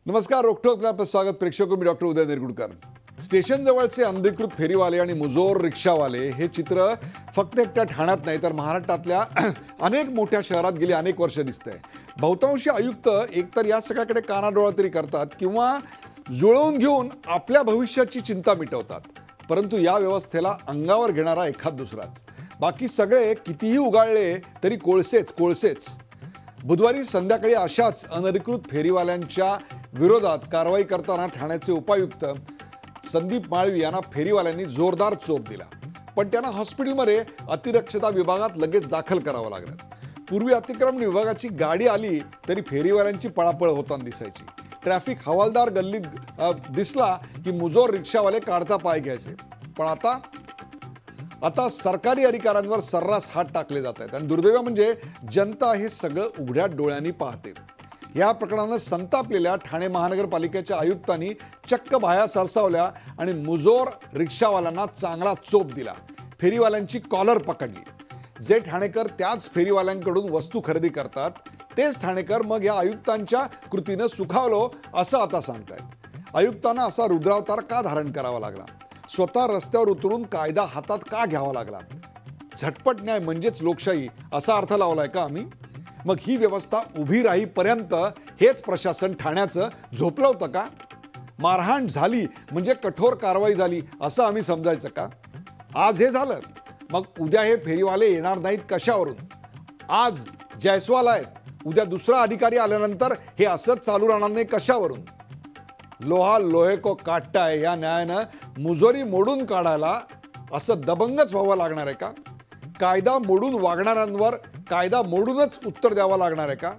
नमस्कार, रोखोक आपलं स्वागत. प्रेक्षक मी डॉक्टर उदय निरगुडकर. स्टेशन जवळचे अनधिकृत फेरीवाले आणि मुजोर रिक्षावाले हे चित्र फक्त एकट्या ठाण्यात नाही तर महाराष्ट्रातल्या अनेक मोठ्या शहरात गेली अनेक वर्ष दिसतंय. बहुतांशी आयुक्त एकतर या सगळ्याकडे कानाडोळा तरी करतात किंवा जुळवून घेऊन आपल्या भविष्याची चिंता मिटवतात. परंतु या व्यवस्थेला अंगावर घेणारा एखाद दुसराच. बाकी सगळे कितीही उगाळले तरी कोळसेच. बुधवारी संध्याकाळी अशाच अनधिकृत फेरीवाल्यांच्या विरोधात कारवाई करताना ठाण्याचे उपायुक्त संदीप माळवी यांना फेरीवाल्यांनी जोरदार चोप दिला. पण त्यांना हॉस्पिटलमध्ये अतिदक्षता विभागात लगेच दाखल करावं लागलं. पूर्वी अतिक्रमण विभागाची गाडी आली तरी फेरीवाल्यांची पळापळ होताना दिसायची. ट्रॅफिक हवालदार गल्लीत दिसला की मुजोर रिक्षावाले काढता पाय घ्यायचे. पण आता सरकारी अधिकाऱ्यांवर सर्रास हात टाकले जात आहेत आणि दुर्दैव म्हणजे जनता हे सगळं उघड्या डोळ्यांनी पाहते. या प्रकरणानं संतापलेल्या ठाणे महानगरपालिकेच्या आयुक्तांनी चक्क बाह्या सरसावल्या आणि मुजोर रिक्षावाल्यांना चांगला चोप दिला. फेरीवाल्यांची कॉलर पकडली. जे ठाणेकर त्याच फेरीवाल्यांकडून वस्तू खरेदी करतात तेच ठाणेकर मग या आयुक्तांच्या कृतीनं सुखावलो असं आता सांगतायत. आयुक्तांना असा रुद्रावतार का धारण करावा लागला? स्वतः रस्त्यावर उतरून कायदा हातात का घ्यावा लागला? झटपट न्याय म्हणजेच लोकशाही असा अर्थ लावलाय का आम्ही? मग ही व्यवस्था उभी राहीपर्यंत हेच प्रशासन ठाण्याचं झोपलं होतं का? मारहाण झाली म्हणजे कठोर कारवाई झाली असं आम्ही समजायचं का? आज हे झालं, मग उद्या हे फेरीवाले येणार नाहीत कशावरून? आज जयस्वाल आहेत, उद्या दुसरा अधिकारी आल्यानंतर हे असंच चालू राहणार नाही कशावरून? लोहा लोहे को काटता है या न्यायानं मुजोरी मोडून काढायला असं दबंगच व्हावं लागणार आहे का? कायदा मोडून वागणाऱ्यांवर कायदा मोडूनच उत्तर द्यावं लागणार आहे का?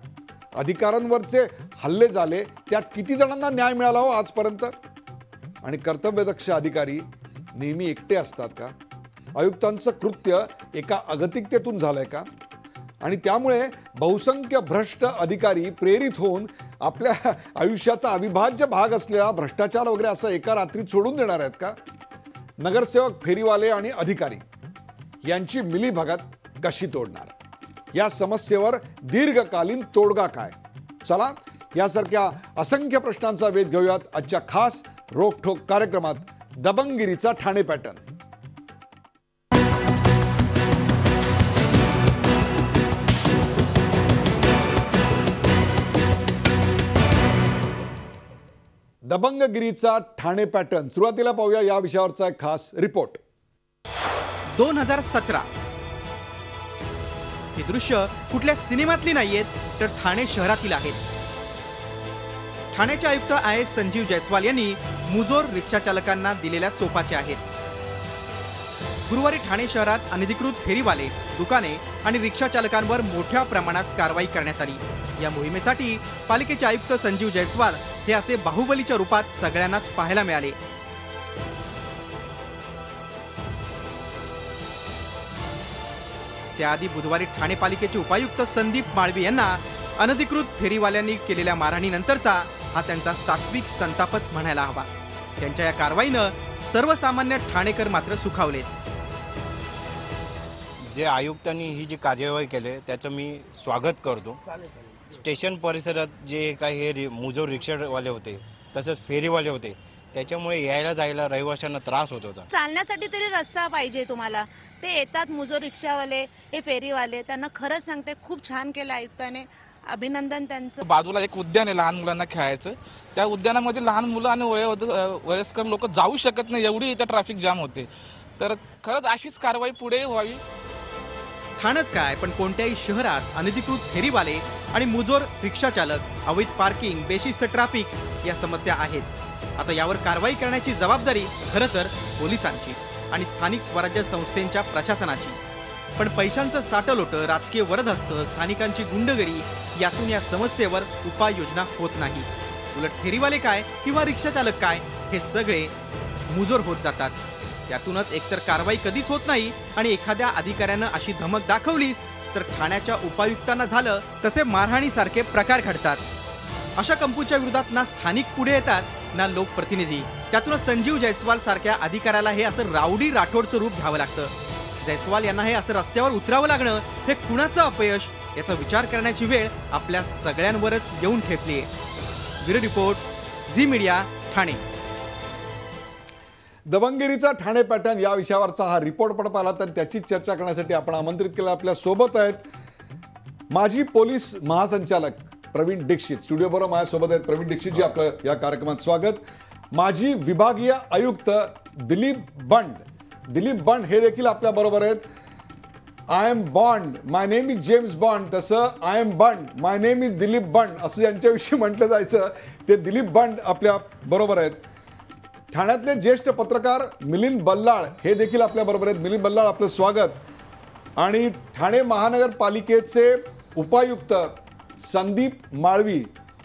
अधिकाऱ्यांवरचे हल्ले झाले त्यात किती जणांना न्याय मिळाला हो आजपर्यंत? आणि कर्तव्यदक्ष अधिकारी नेहमी एकटे असतात का? आयुक्तांचं कृत्य एका अगतिकतेतून झालंय का? आणि त्यामुळे बहुसंख्य भ्रष्ट अधिकारी प्रेरित होऊन आपल्या आयुष्याचा अविभाज्य भाग असलेला भ्रष्टाचार वगैरे असं एका रात्रीत सोडून देणार आहेत का? नगरसेवक, फेरीवाले आणि अधिकारी यांची मिलीभगत कशी तोडणार? या समस्येवर दीर्घकालीन तोडगा काय? चला यासारख्या असंख्य प्रश्नांचा वेध घेऊयात आजच्या खास रोखोक कार्यक्रमात. दबंगगिरीचा ठाणे पॅटर्न. दबंगगिरीचा ठाणे पॅटर्न. सुरुवातीला पाहूया या विषयावरचा एक खास रिपोर्ट. 2017 हे दृश्य कुठल्या सिनेमातली नाहीयेत तर ठाणे शहरातील आहेत. ठाण्याचे आयुक्त IAS संजीव जयस्वाल यांनी मुजोर रिक्षा चालकांना दिलेल्या चोपाचे आहेत. गुरुवारी ठाणे शहरात अनधिकृत फेरीवाले, दुकाने आणि रिक्षा चालकांवर मोठ्या प्रमाणात कारवाई करण्यात आली. या मोहिमेसाठी पालिकेचे आयुक्त संजीव जयस्वाल हे असे बाहुबलीच्या रूपात सगळ्यांनाच पाहायला मिळाले. त्याआधी बुधवारी ठाणे पालिकेचे उपायुक्त संदीप माळवी यांना अनधिकृत फेरीवाल्यांनी केलेल्या मारहाणीनंतरचा हा त्यांचा सात्विक संतापच म्हणायला हवा. त्यांच्या या कारवाईनं सर्वसामान्य ठाणेकर मात्र सुखावले. जे आयुक्तांनी ही जी कार्यवाही केली त्याचं मी स्वागत करतो. स्टेशन परिसरात जे काही हे मुजोर रिक्षावाले होते तसंच फेरीवाले होते त्याच्यामुळे यायला जायला रहिवाशांना त्रास होत होता. चालण्यासाठी तरी रस्ता पाहिजे तुम्हाला. ते येतात मुजोर रिक्षावाले, हे फेरीवाले. त्यांना खरंच सांगते खूप छान केलं आयुक्ताने, अभिनंदन त्यांचं. बाजूला एक उद्यान आहे लहान मुलांना खेळायचं. त्या उद्यानामध्ये लहान मुलं आणि वयस्कर लोक जाऊ शकत नाही, एवढी इथं ट्रॅफिक जाम होते. तर खरंच अशीच कारवाई पुढे व्हावी. ठाणेच काय पण कोणत्याही शहरात अनधिकृत फेरीवाले आणि मुजोर रिक्षा चालक, अवैध पार्किंग, बेशिस्त ट्रॅफिक या समस्या आहेत. आता यावर कारवाई करण्याची जबाबदारी खरं तर पोलिसांची आणि स्थानिक स्वराज्य संस्थांच्या प्रशासनाची. पण पैशांचं साठलोट, राजकीय वरदहस्त, स्थानिकांची गुंडगिरी यातून या समस्येवर उपाययोजना होत नाही. उलट फेरीवाले काय किंवा रिक्षा चालक काय हे सगळे मुजोर होत जातात. त्यातूनच एकतर कारवाई कधीच होत नाही आणि एखाद्या अधिकाऱ्यानं अशी धमक दाखवलीच तर ठाण्याच्या उपायुक्तांना झालं तसे मारहाणीसारखे प्रकार घडतात. अशा कंपूच्या विरोधात ना स्थानिक पुढे येतात ना लोकप्रतिनिधी. त्यातूनच संजीव जयस्वाल सारख्या अधिकाऱ्याला हे असं राऊडी राठोडचं रूप घ्यावं लागतं. जयस्वाल यांना हे असं रस्त्यावर उतरावं लागणं हे कुणाचं अपयश याचा विचार करण्याची वेळ आपल्या सगळ्यांवरच येऊन ठेपली आहे. Bureau report, Zee media Thane. दबंगगिरीचा ठाणे पॅटर्न या विषयावरचा हा रिपोर्ट पण पाहिला, तर त्याची चर्चा करण्यासाठी आपण आमंत्रित केलं. आपल्या सोबत आहेत माजी पोलीस महासंचालक प्रवीण दीक्षित. स्टुडिओबरोबर माझ्यासोबत आहेत प्रवीण दीक्षितजी. आपलं या कार्यक्रमात स्वागत. माजी विभागीय आयुक्त दिलीप बंड हे देखील आपल्या बरोबर आहेत. I am Bond, my name is James Bond, तसं आय एम बंड, माय नेम इज दिलीप बंड असं यांच्याविषयी म्हटलं जायचं, ते दिलीप बंड आपल्या बरोबर आहेत. ठाण्यातले ज्येष्ठ पत्रकार मिलिंद बल्लाळ हे देखील आपल्या बरोबर आहेत. मिलिंद बल्लाळ, आपलं स्वागत. आणि ठाणे महानगरपालिकेचे उपायुक्त संदीप माळवी,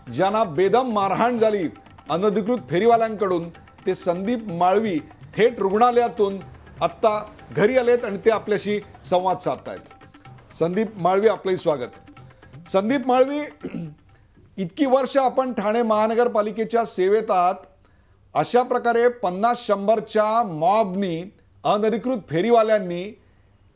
ज्यांना बेदम मारहाण झाली अनधिकृत फेरीवाल्यांकडून, ते संदीप माळवी थेट रुग्णालयातून आत्ता घरी आलेत आणि ते आपल्याशी संवाद साधतायत. संदीप माळवी, आपलंही स्वागत. संदीप माळवी, इतकी वर्ष आपण ठाणे महानगरपालिकेच्या सेवेत आहात. अशा प्रकारे 50-100च्या मॉबनी, अनधिकृत फेरीवाल्यांनी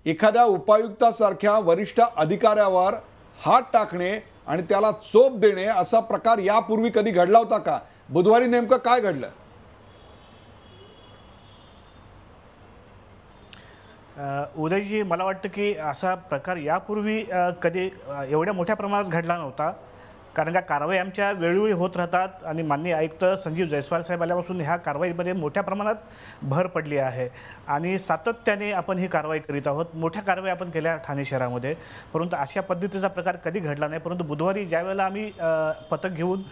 एखाद्या उपायुक्तासारख्या वरिष्ठ अधिकाऱ्यावर हात टाकणे आणि त्याला चोप देणे असा प्रकार यापूर्वी कधी घडला होता का? बुधवारी नेमकं काय घडलं? उदयजी, मला वाटतं की असा प्रकार यापूर्वी कधी एवढ्या मोठ्या प्रमाणात घडला नव्हता. कारण का कारवाई आमच्या वेळोवेळी होत राहतात आणि माननीय आयुक्त संजीव जयस्वाल साहेब आल्यापासून ह्या कारवाईमध्ये मोठ्या प्रमाणात भर पडली आहे आणि सातत्याने आपण ही कारवाई करीत आहोत. मोठ्या कारवाई आपण केल्या ठाणे शहरामध्ये, परंतु अशा पद्धतीचा प्रकार कधी घडला नाही. परंतु बुधवारी ज्यावेळेला आम्ही पथक घेऊन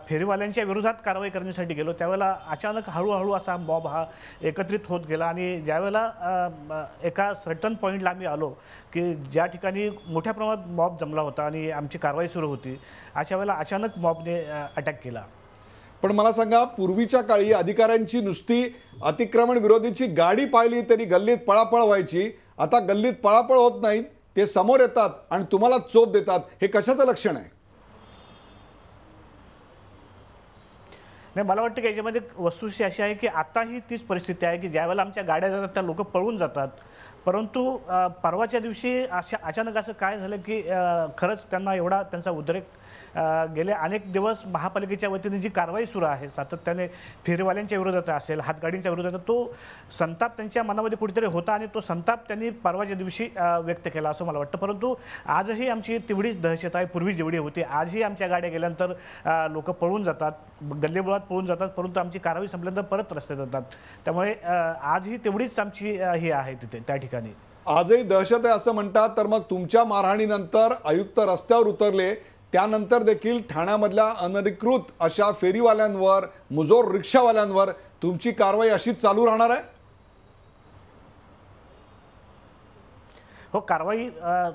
फेरीवाल्यांच्या विरोधात कारवाई करण्यासाठी गेलो, त्यावेळेला अचानक हळूहळू असा मॉब हा एकत्रित होत गेला आणि ज्यावेळेला एका सर्टन पॉईंटला आम्ही आलो की ज्या ठिकाणी मोठ्या प्रमाणात मॉब जमला होता आणि आमची कारवाई सुरू होती, अशा वेळेला अचानक मॉबने अटॅक केला. पण मला सांगा, पूर्वीच्या काळी अधिकाऱ्यांची नुसती अतिक्रमण विरोधीची गाडी पाहिली तरी गल्लीत पळापळ व्हायची. आता गल्लीत पळापळ होत नाही, ते समोर येतात आणि तुम्हाला चोप देतात. हे कशाचं लक्षण आहे? नाही, मला वाटतं की याच्यामध्ये वस्तुस्थिती अशी आहे की आताही तीच परिस्थिती आहे की ज्यावेळेला आमच्या गाड्या जातात त्या लोक पळून जातात. परंतु परवाच्या दिवशी अचानक असं काय झालं की खरंच त्यांना एवढा त्यांचा उद्रेक, गेले अनेक दिवस महापालिकेच्या वतीने जी कारवाई सुरू आहे सातत्याने फेरीवाल्यांच्या विरोधात असेल, हातगाडींच्या विरोधात, तो संताप त्यांच्या मनामध्ये कुठेतरी होता आणि तो संताप त्यांनी परवाच्या दिवशी व्यक्त केला असं मला वाटतं. परंतु आजही आमची तेवढीच दहशत आहे पूर्वी जेवढी होती. आजही आमच्या गाड्या गेल्यानंतर लोक पळून जातात, गल्लीबोळात पळून जातात, परंतु आमची कारवाई संपल्यानंतर परत रस्त्यात जातात. त्यामुळे आजही तेवढीच आमची ही आहे तिथे त्या ठिकाणी. आजही दहशत आहे असं म्हणतात. तर मग तुमच्या मारहाणीनंतर आयुक्त रस्त्यावर उतरले, त्यानंतर देखील ठाण्यामधल्या अनधिकृत अशा फेरीवाल्यांवर, मुजोर रिक्षावाल्यांवर तुमची कारवाई अशीच चालू राहणार आहे? हो, कारवाई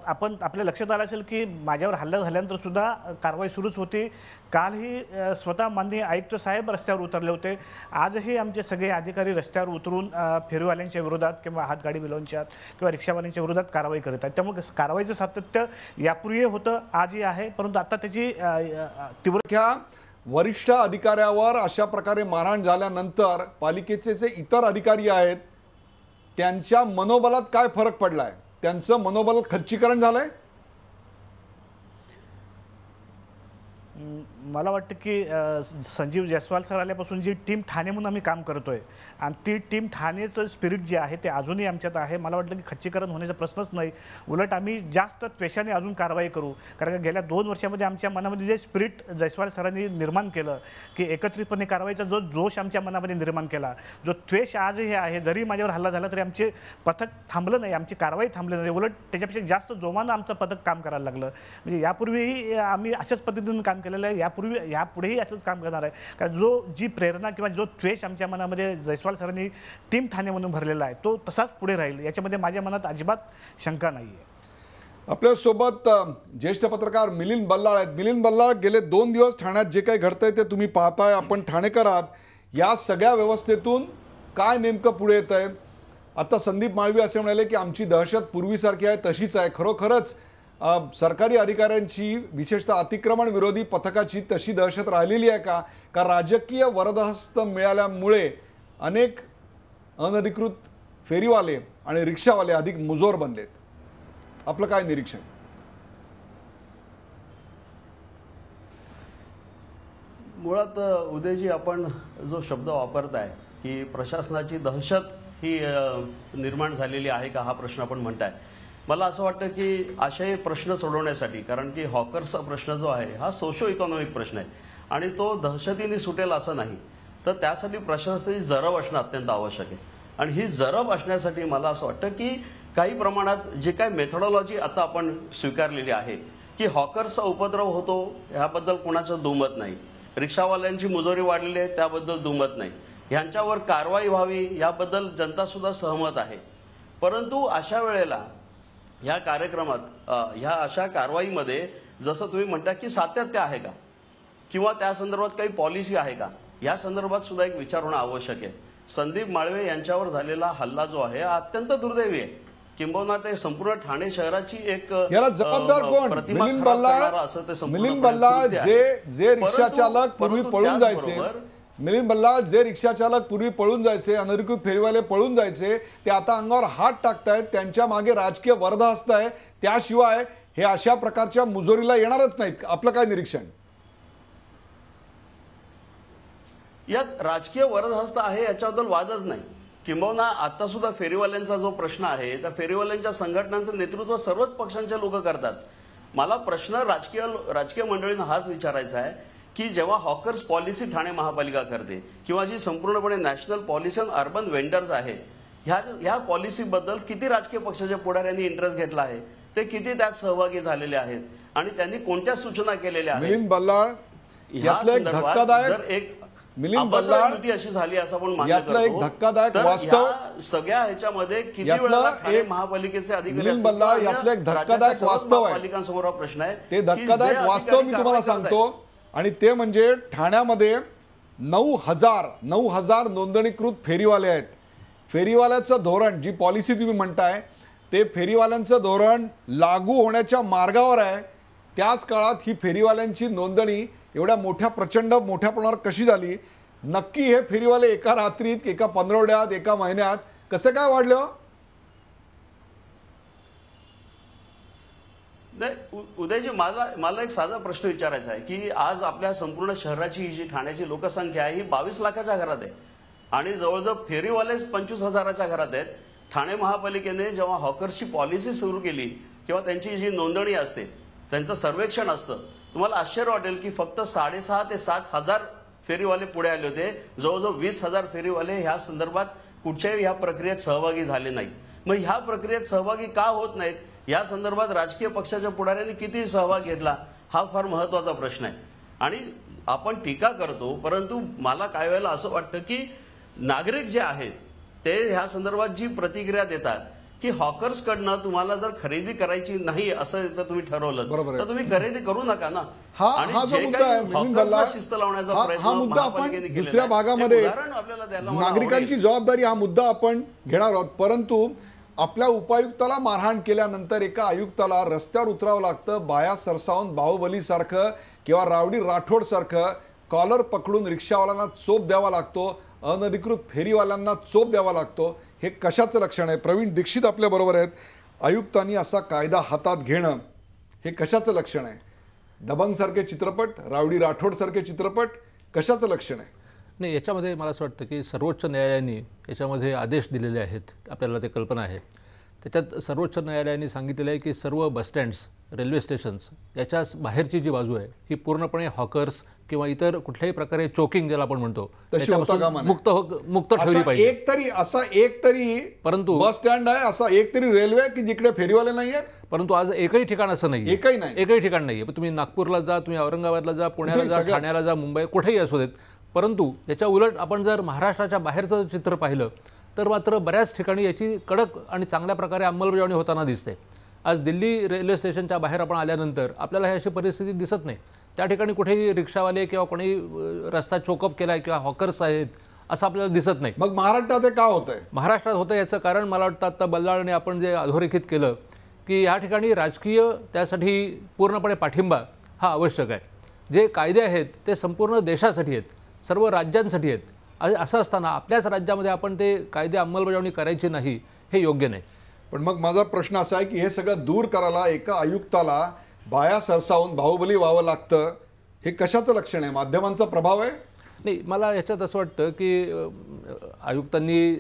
आपण आपल्या लक्षात आलं असेल की माझ्यावर हल्ला झाल्यानंतर सुद्धा कारवाई सुरूच होती. कालही स्वतः माननीय आयुक्त साहेब रस्त्यावर उतरले होते. आजही आमचे सगळे अधिकारी रस्त्यावर उतरून फेरीवाल्यांच्या विरोधात किंवा हातगाडी विलवंच्या किंवा रिक्षावाल्यांच्या विरोधात कारवाई करत आहेत. त्यामुळे कारवाईचं सातत्य यापूर्वी होतं, आजही आहे, परंतु आता त्याची तीव्र वरिष्ठ अधिकाऱ्यावर अशा प्रकारे मारहाण झाल्यानंतर पालिकेचे जे इतर अधिकारी आहेत त्यांच्या मनोबलात काय फरक पडलाय? त्यांचं मनोबल खच्चीकरण झालंय? मला वाटतं की संजीव जयस्वाल सर आल्यापासून जी टीम ठाणे म्हणून आम्ही काम करतोय आणि ती टीम ठाणेचं स्पिरिट जे आहे ते अजूनही आमच्यात आहे. मला वाटतं की खच्चीकरण होण्याचा प्रश्नच नाही. उलट आम्ही जास्त त्वेषाने अजून कारवाई करू. कारण गेल्या 2 वर्षामध्ये आमच्या मनामध्ये जे स्पिरिट जयस्वाल सरांनी निर्माण केलं की एकत्रितपणे कारवाईचा जो जोश आमच्या मनामध्ये निर्माण केला, जो त्वेष आजही आहे, जरी माझ्यावर हल्ला झाला तरी आमचे पथक थांबलं नाही, आमची कारवाई थांबली नाही, उलट त्याच्यापेक्षा जास्त जोमानं आमचं पथक काम करायला लागलं. म्हणजे यापूर्वीही आम्ही अशाच पद्धतीनं काम केलेलं आहे, यापुढेही असंच काम करणार आहे. कारण जी प्रेरणा किंवा जो द्वेष आमच्या मनामध्ये जयस्वाल सरांनी टीम ठाणे म्हणून भरलेला आहे तो तसाच पुढे राहील, याच्यामध्ये माझ्या मनात अजिबात शंका नाही आहे. आपल्यासोबत ज्येष्ठ पत्रकार मिलिंद बल्लाळ आहेत. मिलिंद बल्लाळ, गेले 2 दिवस ठाण्यात जे काही घडतंय ते तुम्ही पाहताय, आपण ठाणेकर आहात. या सगळ्या व्यवस्थेतून काय नेमकं पुढे येत आहे? आता संदीप माळवी असे म्हणाले की आमची दहशत पूर्वीसारखी आहे तशीच आहे. खरोखरच सरकारी अधिकाऱ्यांची, विशेषतः अतिक्रमण विरोधी पथकाची तशी दहशत राहिलेली आहे का? का राजकीय वरदहस्त मिळाल्यामुळे अनेक अनधिकृत फेरीवाले आणि रिक्षावाले अधिक मुजोर बनलेत? आपलं काय निरीक्षण? मुळात उदयजी, आपण जो शब्द वापरताय की प्रशासनाची दहशत ही निर्माण झालेली आहे का, हा प्रश्न आपण म्हणताय. मला असं वाटतं की असे प्रश्न सोडवण्यासाठी, कारण की हॉकर्सचा प्रश्न जो आहे हा सोशो इकॉनॉमिक प्रश्न आहे आणि तो दहशतीने सुटेल असं नाही, तर त्यासाठी प्रशासनाची जरब असणं अत्यंत आवश्यक आहे. आणि ही जरब असण्यासाठी मला असं वाटतं की काही प्रमाणात जे काय मेथोडॉलॉजी आता आपण स्वीकारलेली आहे की हॉकर्सचा उपद्रव होतो ह्याबद्दल कोणाचं दुमत नाही, रिक्षावाल्यांची मुजोरी वाढलेली आहे त्याबद्दल दुमत नाही, ह्यांच्यावर कारवाई व्हावी याबद्दल जनतासुद्धा सहमत आहे. परंतु अशा वेळेला ह्या कार्यक्रमात ह्या अशा कारवाईमध्ये जसं तुम्ही म्हणता की सातत्य आहे का किंवा त्या संदर्भात काही पॉलिसी आहे का, या संदर्भात सुद्धा एक विचार होणं आवश्यक आहे. संदीप माळवे यांच्यावर झालेला हल्ला जो आहे हा अत्यंत दुर्दैवी आहे. किंबहुना ते संपूर्ण ठाणे शहराची एक याला जबाबदार कोण? प्रतिमा मिलिंद खराब बल्लाळ. करणारं असं ते संपूर्ण मिलिंद बल्लाळ कृत्य आहे. जे रिक्षा चालक पूर्वी परंतु पळून जायचे, त्याचबरोबर मिलिंद बल्लाळ जे रिक्षा चालक पूर्वी पळून जायचे, अनधिकृत फेरीवाले पळून जायचे, ते आता अंगावर हात टाकतायत, त्यांच्या मागे राजकीय वर्ध असताय. त्याशिवाय हे अशा प्रकारच्या मुजोरीला येणारच नाहीत. आपलं काय निरीक्षण? यात राजकीय वरदहस्त आहे याच्याबद्दल वादच नाही. किंबहुना आता सुद्धा फेरीवाल्यांचा जो प्रश्न आहे त्या फेरीवाल्यांच्या संघटनांचं नेतृत्व सर्वच पक्षांचे लोक करतात. मला प्रश्न राजकीय मंडळींना हाच विचारायचा आहे की जेव्हा हॉकर्स पॉलिसी ठाणे महापालिका करते किंवा जी संपूर्णपणे national policy on urban vendors आहे, ह्या पॉलिसीबद्दल किती राजकीय पक्षाच्या पुढाऱ्यांनी इंटरेस्ट घेतला आहे, ते किती त्यात सहभागी झालेले आहेत आणि त्यांनी कोणत्या सूचना केलेल्या आहेत. मिलिंद बल्लाळ यातलं एक धक्कादायक एक मिलिंद बल्लाळ युती अशी झाली असं आपण मान्य यातलं एक करतो. धक्कादायक तर वास्तव ह्या सगळ्या ह्याच्यामध्ये किती यातलं वेळा ठाणे एक महापालिकेचे अधिकारी मिलिंद असतील बल्लाळ किंवा यातलं एक राज्याच्या धक्कादायक सर्वच वास्तव आहे. महापालिकांसमोर हा प्रश्न आहे ते की धक्कादायक जे वास्तव अधिकारी मी तुम्हाला कारवाई करतायत, सांगतो, आणि ते म्हणजे ठाण्यामध्ये 9,000 नोंदणीकृत फेरीवाले आहेत. फेरीवाल्याचं धोरण, जी पॉलिसी तुम्ही म्हणताय, ते फेरीवाल्यांचं धोरण लागू होण्याच्या मार्गावर आहे. त्याच काळात ही फेरीवाल्यांची नोंदणी एवढ्या प्रचंड मोठ्या प्रमाणावर कशी झाली? नक्की हे फेरीवाले एका रात्रीत, एका पंधरवड्यात, एका महिन्यात कसे काय वाढले हो? नाही उदयजी, मला एक साधा प्रश्न विचारायचा आहे की आज आपल्या संपूर्ण शहराची जी ठाण्याची लोकसंख्या आहे ही 22 लाखाच्या घरात आहे आणि जवळजवळ फेरीवालेच 25,000च्या घरात आहेत. ठाणे महापालिकेने जेव्हा हॉकर्सची पॉलिसी सुरू केली किंवा त्यांची जी नोंदणी असते, त्यांचं सर्वेक्षण असतं, तुम्हाला आश्चर्य वाटेल की फक्त 6,500 ते 7,000 फेरीवाले पुढे आले होते. जवळजवळ 20,000 फेरीवाले ह्या संदर्भात कुठच्याही ह्या प्रक्रियेत सहभागी झाले नाहीत. मग ह्या प्रक्रियेत सहभागी का होत नाहीत, या संदर्भात राजकीय पक्षाच्या पुढाऱ्यांनी किती सहभाग घेतला, हा फार महत्त्वाचा प्रश्न आहे. आणि आपण टीका करतो, परंतु मला काही वेळेला असं वाटतं की नागरिक जे आहेत ते ह्या संदर्भात जी प्रतिक्रिया देतात की हॉकर्सकडनं तुम्हाला जर खरेदी करायची नाही असं तर तुम्ही ठरवलं तर तुम्ही खरेदी करू नका ना. हा जो मुद्दा आहे मिलिंद बल्लाळ, शिस्त लावण्याचा हा मुद्दा आपण दुसऱ्या भागामध्ये नागरिकांची जबाबदारी हा मुद्दा आपण घेणार आहोत. परंतु आपल्या उपायुक्ताला मारहाण केल्यानंतर एका आयुक्ताला रस्त्यावर उतरावं लागतं. बाया सरसावून बाहुबली सारखं किंवा रावडी राठोड सारखं कॉलर पकडून रिक्षावाल्यांना चोप द्यावा लागतो, अनधिकृत फेरीवाल्यांना चोप द्यावा लागतो. हे कशाचं लक्षण आहे? प्रवीण दीक्षित आपल्या बरोबर आहेत. आयुक्तांनी असा कायदा हातात घेणं हे कशाचं लक्षण आहे? दबंग सारखे चित्रपट, रावडी राठोड सारखे चित्रपट, कशाचं लक्षण आहे? नाही, याच्यामध्ये मला असं वाटतं की सर्वोच्च न्यायालयाने याच्यामध्ये आदेश दिलेले आहेत, आपल्याला ते कल्पना आहे. त्याच्यात सर्वोच्च न्यायालयाने सांगितलेलं आहे की सर्व बसस्टँड्स, रेल्वे स्टेशन्स याच्या बाहेरची जी बाजू आहे ही पूर्णपणे हॉकर्स किंवा इतर कुठल्याही प्रकारे चोकिंग ज्याला आपण म्हणतो त्याच्यापासून मुक्त ठेवली पाहिजे. एक तरी परंतु बस स्टँड आहे, असा एक तरी रेल्वे की जिकडे फेरीवाले नाही आहेत. परंतु आज एकही ठिकाण असं नाही, एकही ठिकाण नाही. तुम्ही नागपूरला जा, तुम्ही औरंगाबादला जा, पुण्याला जा, ठाण्याला जा, मुंबई, कुठेही असू देत. परंतु याच्या उलट आपण जर महाराष्ट्राच्या बाहेरचं चित्र पाहिलं तर मात्र बऱ्याच ठिकाणी याची कडक आणि चांगल्या प्रकारे अंमलबजावणी होताना दिसते. आज दिल्ली रेल्वे स्टेशनच्या बाहेर आपण आल्यानंतर आपल्याला ही अशी परिस्थिती दिसत नाही. त्या ठिकाणी कुठेही रिक्षावाले किंवा कोणी रस्ता चोकअप केलाय किंवा हॉकर्स आहेत असं आपल्याला दिसत नाही. मग महाराष्ट्रात का होतंय? महाराष्ट्रात होतं याचं कारण मला वाटतं आता बल्लाळने आपण जे अधोरेखित केलं की या ठिकाणी राजकीय त्यासाठी पूर्णपणे पाठिंबा हा आवश्यक आहे. जे कायदे आहेत ते संपूर्ण देशासाठी आहेत, सर्व राज्यांसाठी आहेत. असं असताना आपल्याच राज्यामध्ये आपण ते कायदे अंमलबजावणी करायची नाही, हे योग्य नाही. पण मग माझा प्रश्न असा आहे की हे सगळं दूर करायला एका आयुक्ताला बाया सरसावून बाहुबली व्हावं लागतं, हे कशाचं लक्षण आहे? माध्यमांचा प्रभाव आहे? नाही, मला याच्यात असं वाटतं की आयुक्तांनी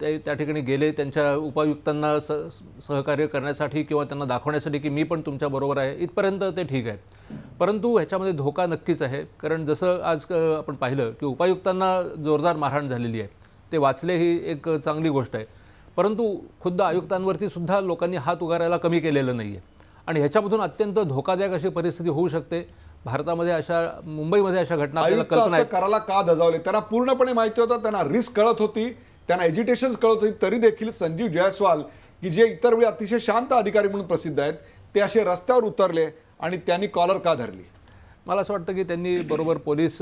त्या ठिकाणी गेले, त्यांच्या उपायुक्तांना सहकार्य करण्यासाठी किंवा त्यांना दाखवण्यासाठी की मी पण तुमच्याबरोबर आहे, इथपर्यंत ते ठीक आहे. परंतु ह्याच्यामध्ये धोका नक्कीच आहे. कारण जसं आज आपण पाहिलं की उपायुक्तांना जोरदार मारहाण झालेली आहे, ते वाचले ही एक चांगली गोष्ट आहे. परंतु खुद्द आयुक्तांवरती सुद्धा लोकांनी हात उगारायला कमी केलेलं नाही आहे. आणि ह्याच्यामधून अत्यंत धोकादायक अशी परिस्थिती होऊ शकते. भारतामध्ये अशा, मुंबईमध्ये अशा घटना आपल्याला आयुक्त कल्पना असं करायला का धजावले? त्यांना पूर्णपणे माहिती होतं, त्यांना रिस्क कळत होती, त्यांना एज्युटेशन कळत होती, तरी देखील संजीव जयस्वाल की जे इतर वेळी अतिशय शांत अधिकारी म्हणून प्रसिद्ध आहेत, ते असे रस्त्यावर उतरले आणि त्यांनी कॉलर का धरली? मला असं वाटतं की त्यांनी बरोबर पोलीस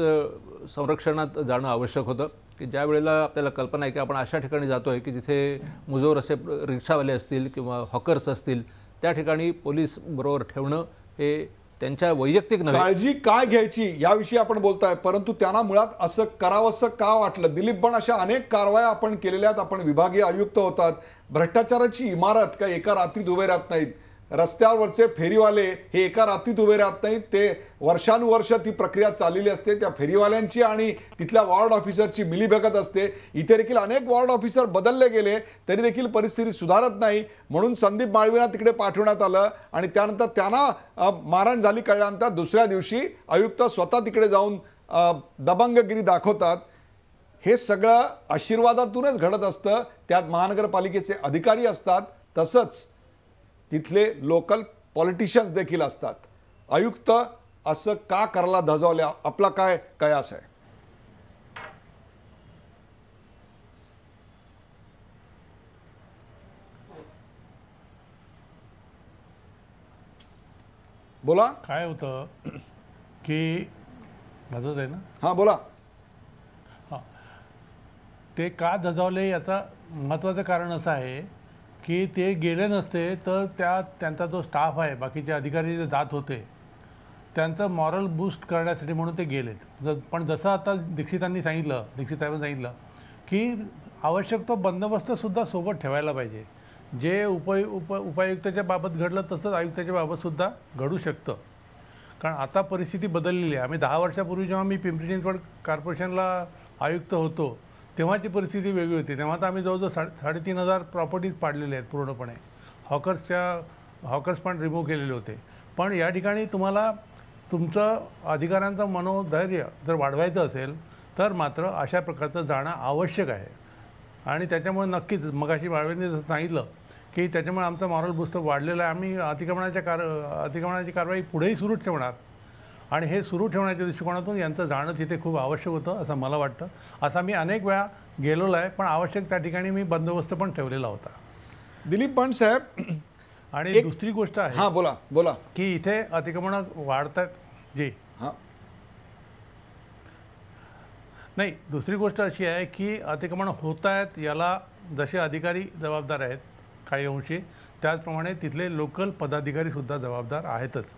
संरक्षणात जाणं आवश्यक होतं. की ज्या वेळेला आपल्याला कल्पना आहे की आपण अशा ठिकाणी जातो आहे की जिथे मुजोर असे रिक्षावाले असतील किंवा हॉकर्स असतील, त्या ठिकाणी पोलीस बरोबर ठेवणं हे त्यांच्या वैयक्तिक नव्हे. काळजी काय घ्यायची याविषयी आपण बोलताय, परंतु त्यांना मुळात असं करावंसं का वाटलं? दिलीप पण अशा अनेक कारवाया आपण केलेल्या आहेत. आपण विभागीय आयुक्त होतात. भ्रष्टाचाराची इमारत काय एका रात्रीत उभे राहत नाहीत. रस्त्यावरचे फेरीवाले हे एका रात्रीत उभे राहत नाहीत, ते वर्षानुवर्ष ती प्रक्रिया चाललेली असते. त्या फेरीवाल्यांची आणि तिथल्या वॉर्ड ऑफिसरची मिलीभगत असते. इथे देखील अनेक वॉर्ड ऑफिसर बदलले गेले तरी देखील परिस्थिती सुधारत नाही. म्हणून संदीप माळवींना तिकडे पाठवण्यात आलं आणि त्यानंतर त्यांना मारहाण झाली कळल्यानंतर दुसऱ्या दिवशी आयुक्त स्वतः तिकडे जाऊन दबंगगिरी दाखवतात. हे सगळं आशीर्वादातूनच घडत असतं. त्यात महानगरपालिकेचे अधिकारी असतात, तसंच तिथले लोकल पॉलिटिशियन्स देखील असतात. आयुक्त असं का करायला धजावल्या? आपला काय कयास आहे? बोला. काय होतं की माझंच आहे ना? हां बोला. हां, ते का धजावले याचा महत्त्वाचं कारण असं आहे की ते गेले नसते तर त्यांचा जो स्टाफ आहे, बाकीचे अधिकारी जे जात होते, त्यांचं मॉरल बूस्ट करण्यासाठी म्हणून ते गेलेत. पण जसं आता दीक्षित साहेबांनी सांगितलं की आवश्यक तो बंदोबस्तसुद्धा सोबत ठेवायला पाहिजे. जे उपायुक्ताच्या बाबत घडलं तसंच आयुक्ताच्या बाबतसुद्धा घडू शकतं. कारण आता परिस्थिती बदललेली आहे. आम्ही 10 वर्षापूर्वी जेव्हा मी पिंपरी चिंचवड कॉर्पोरेशनला आयुक्त होतो तेव्हाची परिस्थिती वेगळी होती. तेव्हा तर आम्ही जवळजवळ 3,500 प्रॉपर्टीज पाडलेले आहेत पूर्णपणे. हॉकर्स पण रिमूव्ह केलेले होते. पण या ठिकाणी तुम्हाला तुमचं अधिकाऱ्यांचं मनोधैर्य जर वाढवायचं असेल तर मात्र अशा प्रकारचं जाणं आवश्यक आहे. आणि त्याच्यामुळे नक्कीच मगाशी माळवींनी जसं सांगितलं की त्याच्यामुळे आमचं मॉरल बूस्टर वाढलेलं आहे. आम्ही अतिक्रमणाची कारवाई पुढेही सुरू ठेवणार आणि हे सुरू ठेवण्याच्या दृष्टिकोनातून यांचं जाणं तिथे खूप आवश्यक होतं असं मला वाटतं. असा मी अनेक वेळा गेलेलो आहे, पण आवश्यक त्या ठिकाणी मी बंदोबस्त पण ठेवलेला होता. दिलीप पण साहेब, आणि दुसरी गोष्ट आहे, हां बोला बोला, की इथे अतिक्रमणं वाढतात. जी हां नाही, दुसरी गोष्ट अशी आहे की अतिक्रमणं होत आहेत याला जसे अधिकारी जबाबदार आहेत काही अंशी, त्याचप्रमाणे तिथले लोकल पदाधिकारीसुद्धा जबाबदार आहेतच.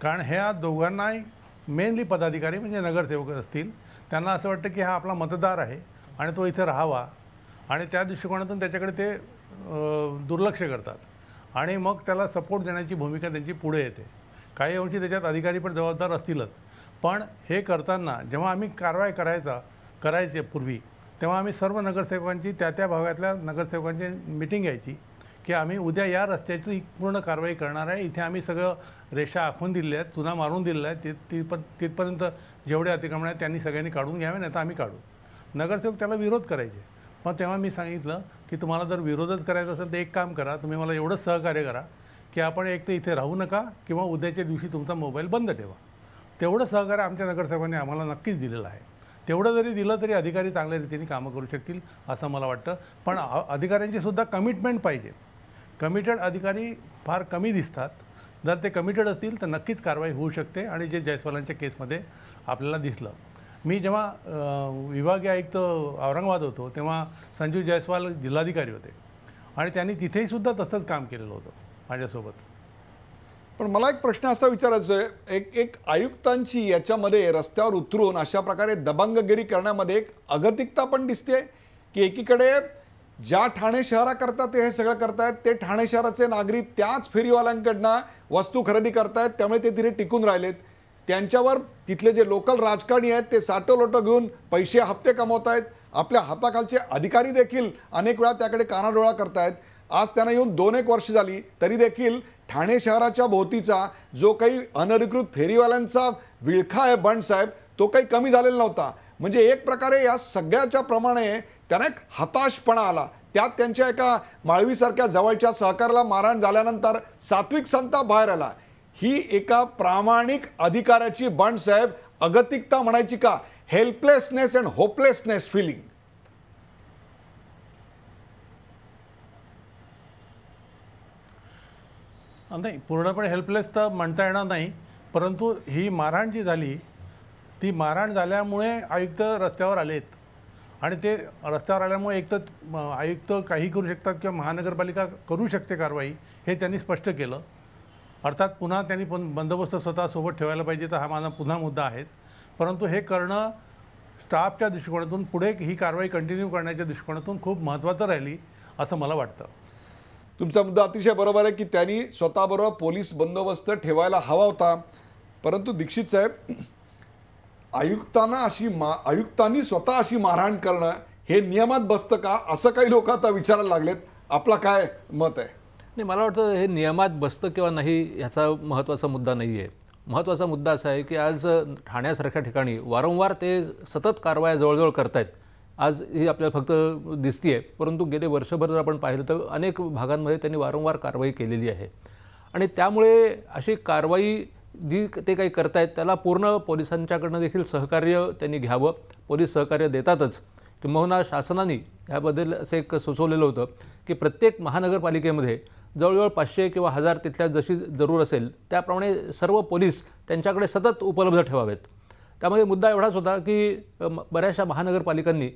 कारण ह्या दोघांनाही मेनली पदाधिकारी म्हणजे नगरसेवक असतील, त्यांना असं वाटतं की हा आपला मतदार आहे आणि तो इथे राहावा, आणि त्या दृष्टिकोनातून त्याच्याकडे ते दुर्लक्ष करतात आणि मग त्याला सपोर्ट देण्याची भूमिका त्यांची पुढे येते. काही अंशी त्याच्यात अधिकारी पण जबाबदार असतीलच. पण हे करताना जेव्हा आम्ही कारवाई करायचे पूर्वी, तेव्हा आम्ही सर्व नगरसेवकांची त्या भागातल्या नगरसेवकांची मीटिंग घ्यायची की आम्ही उद्या या रस्त्याची पूर्ण कारवाई करणार आहे. इथे आम्ही सगळं रेषा आखून दिलेल्या आहेत, चुना मारून दिलेल्या आहेत, तिथपर्यंत जेवढे अतिक्रमण आहेत त्यांनी सगळ्यांनी काढून घ्यावे, नाही तर आम्ही काढू. नगरसेवक त्याला विरोध करायचे. पण तेव्हा मी सांगितलं की तुम्हाला जर विरोधच करायचा असेल तर एक काम करा, तुम्ही मला एवढंच सहकार्य करा की आपण एक तर इथे राहू नका किंवा उद्याच्या दिवशी तुमचा मोबाईल बंद ठेवा. तेवढं सहकार्य आमच्या नगरसेवकांनी आम्हाला नक्कीच दिलेलं आहे. तेवढं जरी दिलं तरी अधिकारी चांगल्या रीतीने कामं करू शकतील असं मला वाटतं. पण अधिकाऱ्यांची सुद्धा कमिटमेंट पाहिजे. कमिटेड अधिकारी फार कमी दिसतात. जर ते कमिटेड असतील तर नक्कीच कारवाई होऊ शकते. आणि जे जयस्वालांच्या केसमध्ये आपल्याला दिसलं, मी जेव्हा विभागीय आयुक्त औरंगाबाद होतो तेव्हा संजीव जयस्वाल जिल्हाधिकारी होते आणि त्यांनी तिथेही सुद्धा तसंच काम केलेलं होतं माझ्यासोबत. पण मला एक प्रश्न असा विचारायचा आहे, एक आयुक्तांची याच्यामध्ये रस्त्यावर उतरून अशा प्रकारे दबंगगिरी करण्यामध्ये एक अगतिकता पण दिसते की एकीकडे ज्या ठाणे शहराकरता ते हे सगळं करतायत ते ठाणे शहराचे नागरिक त्याच फेरीवाल्यांकडनं वस्तू खरेदी करतायत, त्यामुळे ते तिथे टिकून राहिलेत. त्यांच्यावर तिथले जे लोकल राजकारणी आहेत ते साठोलोटो घेऊन पैसे हप्ते कमवत आहेत. आपल्या हाताखालचे अधिकारी देखील अनेक वेळा त्याकडे कानाडोळा करतायत. आज त्यांना येऊन 2-1 वर्ष झाली तरी देखील ठाणे शहराच्या भोवतीचा जो काही अनधिकृत फेरीवाल्यांचा विळखा आहे बंड साहेब, तो काही कमी झालेला नव्हता. म्हणजे एक प्रकारे या सगळ्याच्या प्रमाणे त्यांना एक हताशपणा आला. त्यात त्यांच्या एका माळवीसारख्या जवळच्या सहकार्याला मारहाण झाल्यानंतर सात्विक संताप बाहेर आला. ही एका प्रामाणिक अधिकाऱ्याची बंड साहेब अगतिकता म्हणायची का, हेल्पलेसनेस अँड होपलेसनेस फिलिंग. नाही, पूर्णपणे हेल्पलेस तर म्हणता येणार नाही, परंतु ही मारहाण जी झाली ती मारहाण झाल्यामुळे आयुक्त रस्त्यावर आलेत आणि ते रस्त्यावर आल्यामुळे एक तर आयुक्त काही करू शकतात किंवा महानगरपालिका करू शकते कारवाई, हे त्यांनी स्पष्ट केलं. अर्थात पुन्हा त्यांनी बंदोबस्त स्वतःसोबत ठेवायला पाहिजे, तर हा माझा पुन्हा मुद्दा आहेच. परंतु हे करणं स्टाफच्या दृष्टिकोनातून पुढे ही कारवाई कंटिन्यू करण्याच्या दृष्टिकोनातून खूप महत्त्वाचं राहिली असं मला वाटतं. तुमचा मुद्दा अतिशय बरोबर आहे की त्यांनी स्वतःबरोबर पोलीस बंदोबस्त ठेवायला हवा होता. परंतु दीक्षित साहेब, आयुक्तांनी स्वतः अशी मारहाण करणं हे नियमात बसतं का, असं काही लोक आता विचारायला लागलेत. आपला काय मत आहे? नाही, मला वाटतं हे नियमात बसतं किंवा नाही ह्याचा महत्त्वाचा मुद्दा नाही आहे. महत्त्वाचा मुद्दा असा आहे की आज ठाण्यासारख्या ठिकाणी वारंवार ते सतत कारवाया जवळजवळ करतायत. आज ही आपल्याला फक्त दिसती आहे, परंतु गेले वर्षभर जर आपण पाहिलं तर अनेक भागांमध्ये त्यांनी वारंवार कारवाई केलेली आहे. आणि त्यामुळे अशी कारवाई जी ते काही करतायत त्याला पूर्ण पोलिसांच्याकडनं देखील सहकार्य त्यांनी घ्यावं. पोलीस सहकार्य देतातच. किंबहुना शासनाने ह्याबद्दल असं एक सुचवलेलं होतं की प्रत्येक महानगरपालिकेमध्ये जवळजवळ 500 किंवा 1000 तिथल्या जशी जरूर असेल त्याप्रमाणे सर्व पोलीस त्यांच्याकडे सतत उपलब्ध ठेवावेत. त्यामध्ये मुद्दा एवढाच होता की बऱ्याचशा महानगरपालिकांनी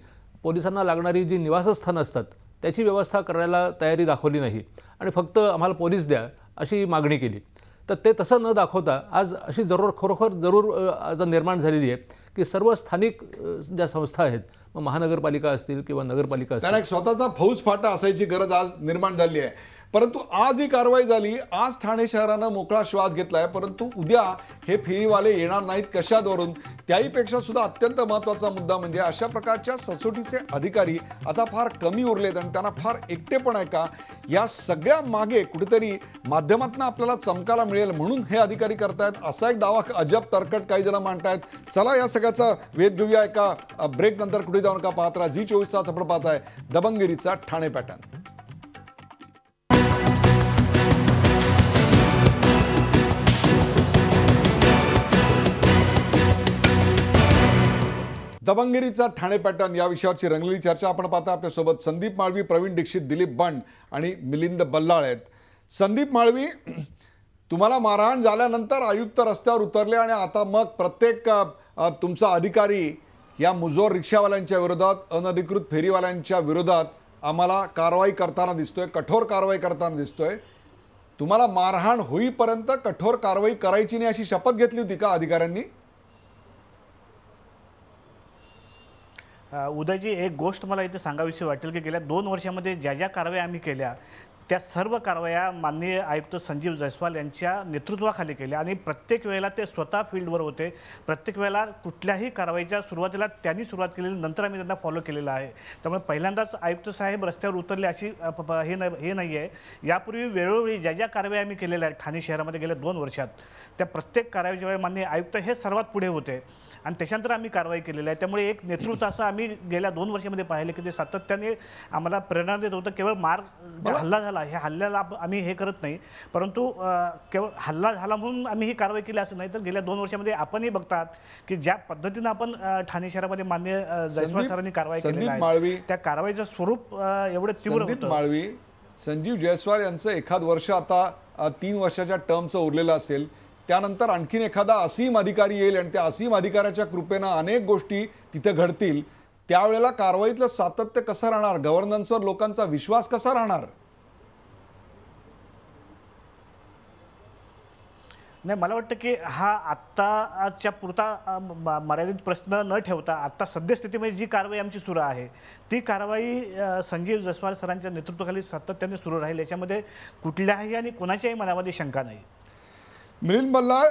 पोलिसांना लागणारी जी निवासस्थानं असतात त्याची व्यवस्था करायला तयारी दाखवली नाही आणि फक्त आम्हाला पोलीस द्या अशी मागणी केली. तर ते तसं न दाखवता आज अशी खरोखर जरूर निर्माण झालेली आहे की सर्व स्थानिक ज्या संस्था आहेत, मग महानगरपालिका असतील किंवा नगरपालिका असतील, त्यांना एक स्वतःचा फौजफाटा असायची गरज आज निर्माण झाली आहे. परंतु आज ही कारवाई झाली, आज ठाणे शहरानं मोकळा श्वास घेतलाय. परंतु उद्या हे फेरीवाले येणार नाहीत कशावरून, त्याहीपेक्षा सुद्धा अत्यंत महत्त्वाचा मुद्दा म्हणजे अशा प्रकारच्या सचोटीचे अधिकारी आता फार कमी उरलेत आणि त्यांना फार एकटेपण आहे का, या सगळ्या मागे कुठेतरी माध्यमातून आपल्याला चमकाला मिळेल म्हणून हे अधिकारी करतायत असा एक दावा अजब तर्कट काही जण मांडतायत. चला या सगळ्याचा वेध घेऊया एका ब्रेक नंतर. कुठे जाऊन का पाहत राहा झी 24 तास. आपण पाहताय दबंगगिरीचा ठाणे पॅटर्न. दबंगगिरीचा ठाणे पॅटर्न या विषयावरची रंगलेली चर्चा आपण पाहता. आपल्यासोबत संदीप माळवी, प्रवीण दीक्षित, दिलीप बंड आणि मिलिंद बल्लाळ आहेत. संदीप माळवी, तुम्हाला मारहाण झाल्यानंतर आयुक्त रस्त्यावर उतरले आणि आता मग प्रत्येक तुमचा अधिकारी या मुजोर रिक्षावाल्यांच्या विरोधात, अनधिकृत फेरीवाल्यांच्या विरोधात आम्हाला कारवाई करताना दिसतोय, कठोर कारवाई करताना दिसतोय. तुम्हाला मारहाण होईपर्यंत कठोर कारवाई करायची नाही अशी शपथ घेतली होती का अधिकाऱ्यांनी? उदयजी, एक गोष्ट मला इथे सांगावीशी वाटेल की गेल्या 2 वर्षामध्ये ज्या ज्या कारवाया आम्ही केल्या त्या सर्व कारवाया माननीय आयुक्त संजीव जयस्वाल यांच्या नेतृत्वाखाली केल्या आणि प्रत्येक वेळेला ते स्वतः फील्डवर होते. प्रत्येक वेळेला कुठल्याही कारवाईच्या सुरुवातीला त्यांनी सुरुवात केलेली, नंतर आम्ही त्यांना फॉलो केलेलं आहे. त्यामुळे पहिल्यांदाच आयुक्त साहेब रस्त्यावर उतरले अशी हे नाही आहे. यापूर्वी वेळोवेळी ज्या ज्या कारवाया आम्ही केलेल्या आहेत ठाणे शहरामध्ये गेल्या 2 वर्षात, त्या प्रत्येक कारवाईच्या वेळी माननीय आयुक्त हे सर्वात पुढे होते आणि त्याच्यानंतर आम्ही कारवाई केलेली आहे. त्यामुळे एक नेतृत्व असं आम्ही गेल्या 2 वर्षामध्ये पाहिलं की ते सातत्याने आम्हाला प्रेरणा देत होतं. केवळ हल्ला झाला, हे हल्ल्याला आम्ही हे करत नाही, परंतु केवळ हल्ला झाला म्हणून आम्ही ही कारवाई केली असं नाही. तर गेल्या 2 वर्षामध्ये आपणही बघतात की ज्या पद्धतीनं आपण ठाणे शहरामध्ये माननीय जयस्वाल सरांनी कारवाई केली आहे, त्या कारवाईचं स्वरूप एवढं तीव्र होतं. माळवी, संजीव जयस्वाल यांचं एखाद वर्ष आता 3 वर्षाच्या टर्मचं उरलेलं असेल, त्यानंतर आणखीन एखादा असीम अधिकारी येईल आणि त्या असीम अधिकाऱ्याच्या कृपेनं अनेक गोष्टी तिथे घडतील. त्यावेळेला कारवाईतलं सातत्य कसं राहणार, गव्हर्नन्सवर लोकांचा विश्वास कसा राहणार? नाही, मला वाटतं की हा आत्ताच्या पुरता मर्यादित प्रश्न न ठेवता आत्ता सद्यस्थितीमध्ये जी कारवाई आमची सुरू आहे ती कारवाई संजीव जयस्वाल सरांच्या नेतृत्वाखाली सातत्याने सुरू राहील, याच्यामध्ये कुठल्याही आणि कोणाच्याही मनामध्ये शंका नाही. मिलिंद बल्लाळ,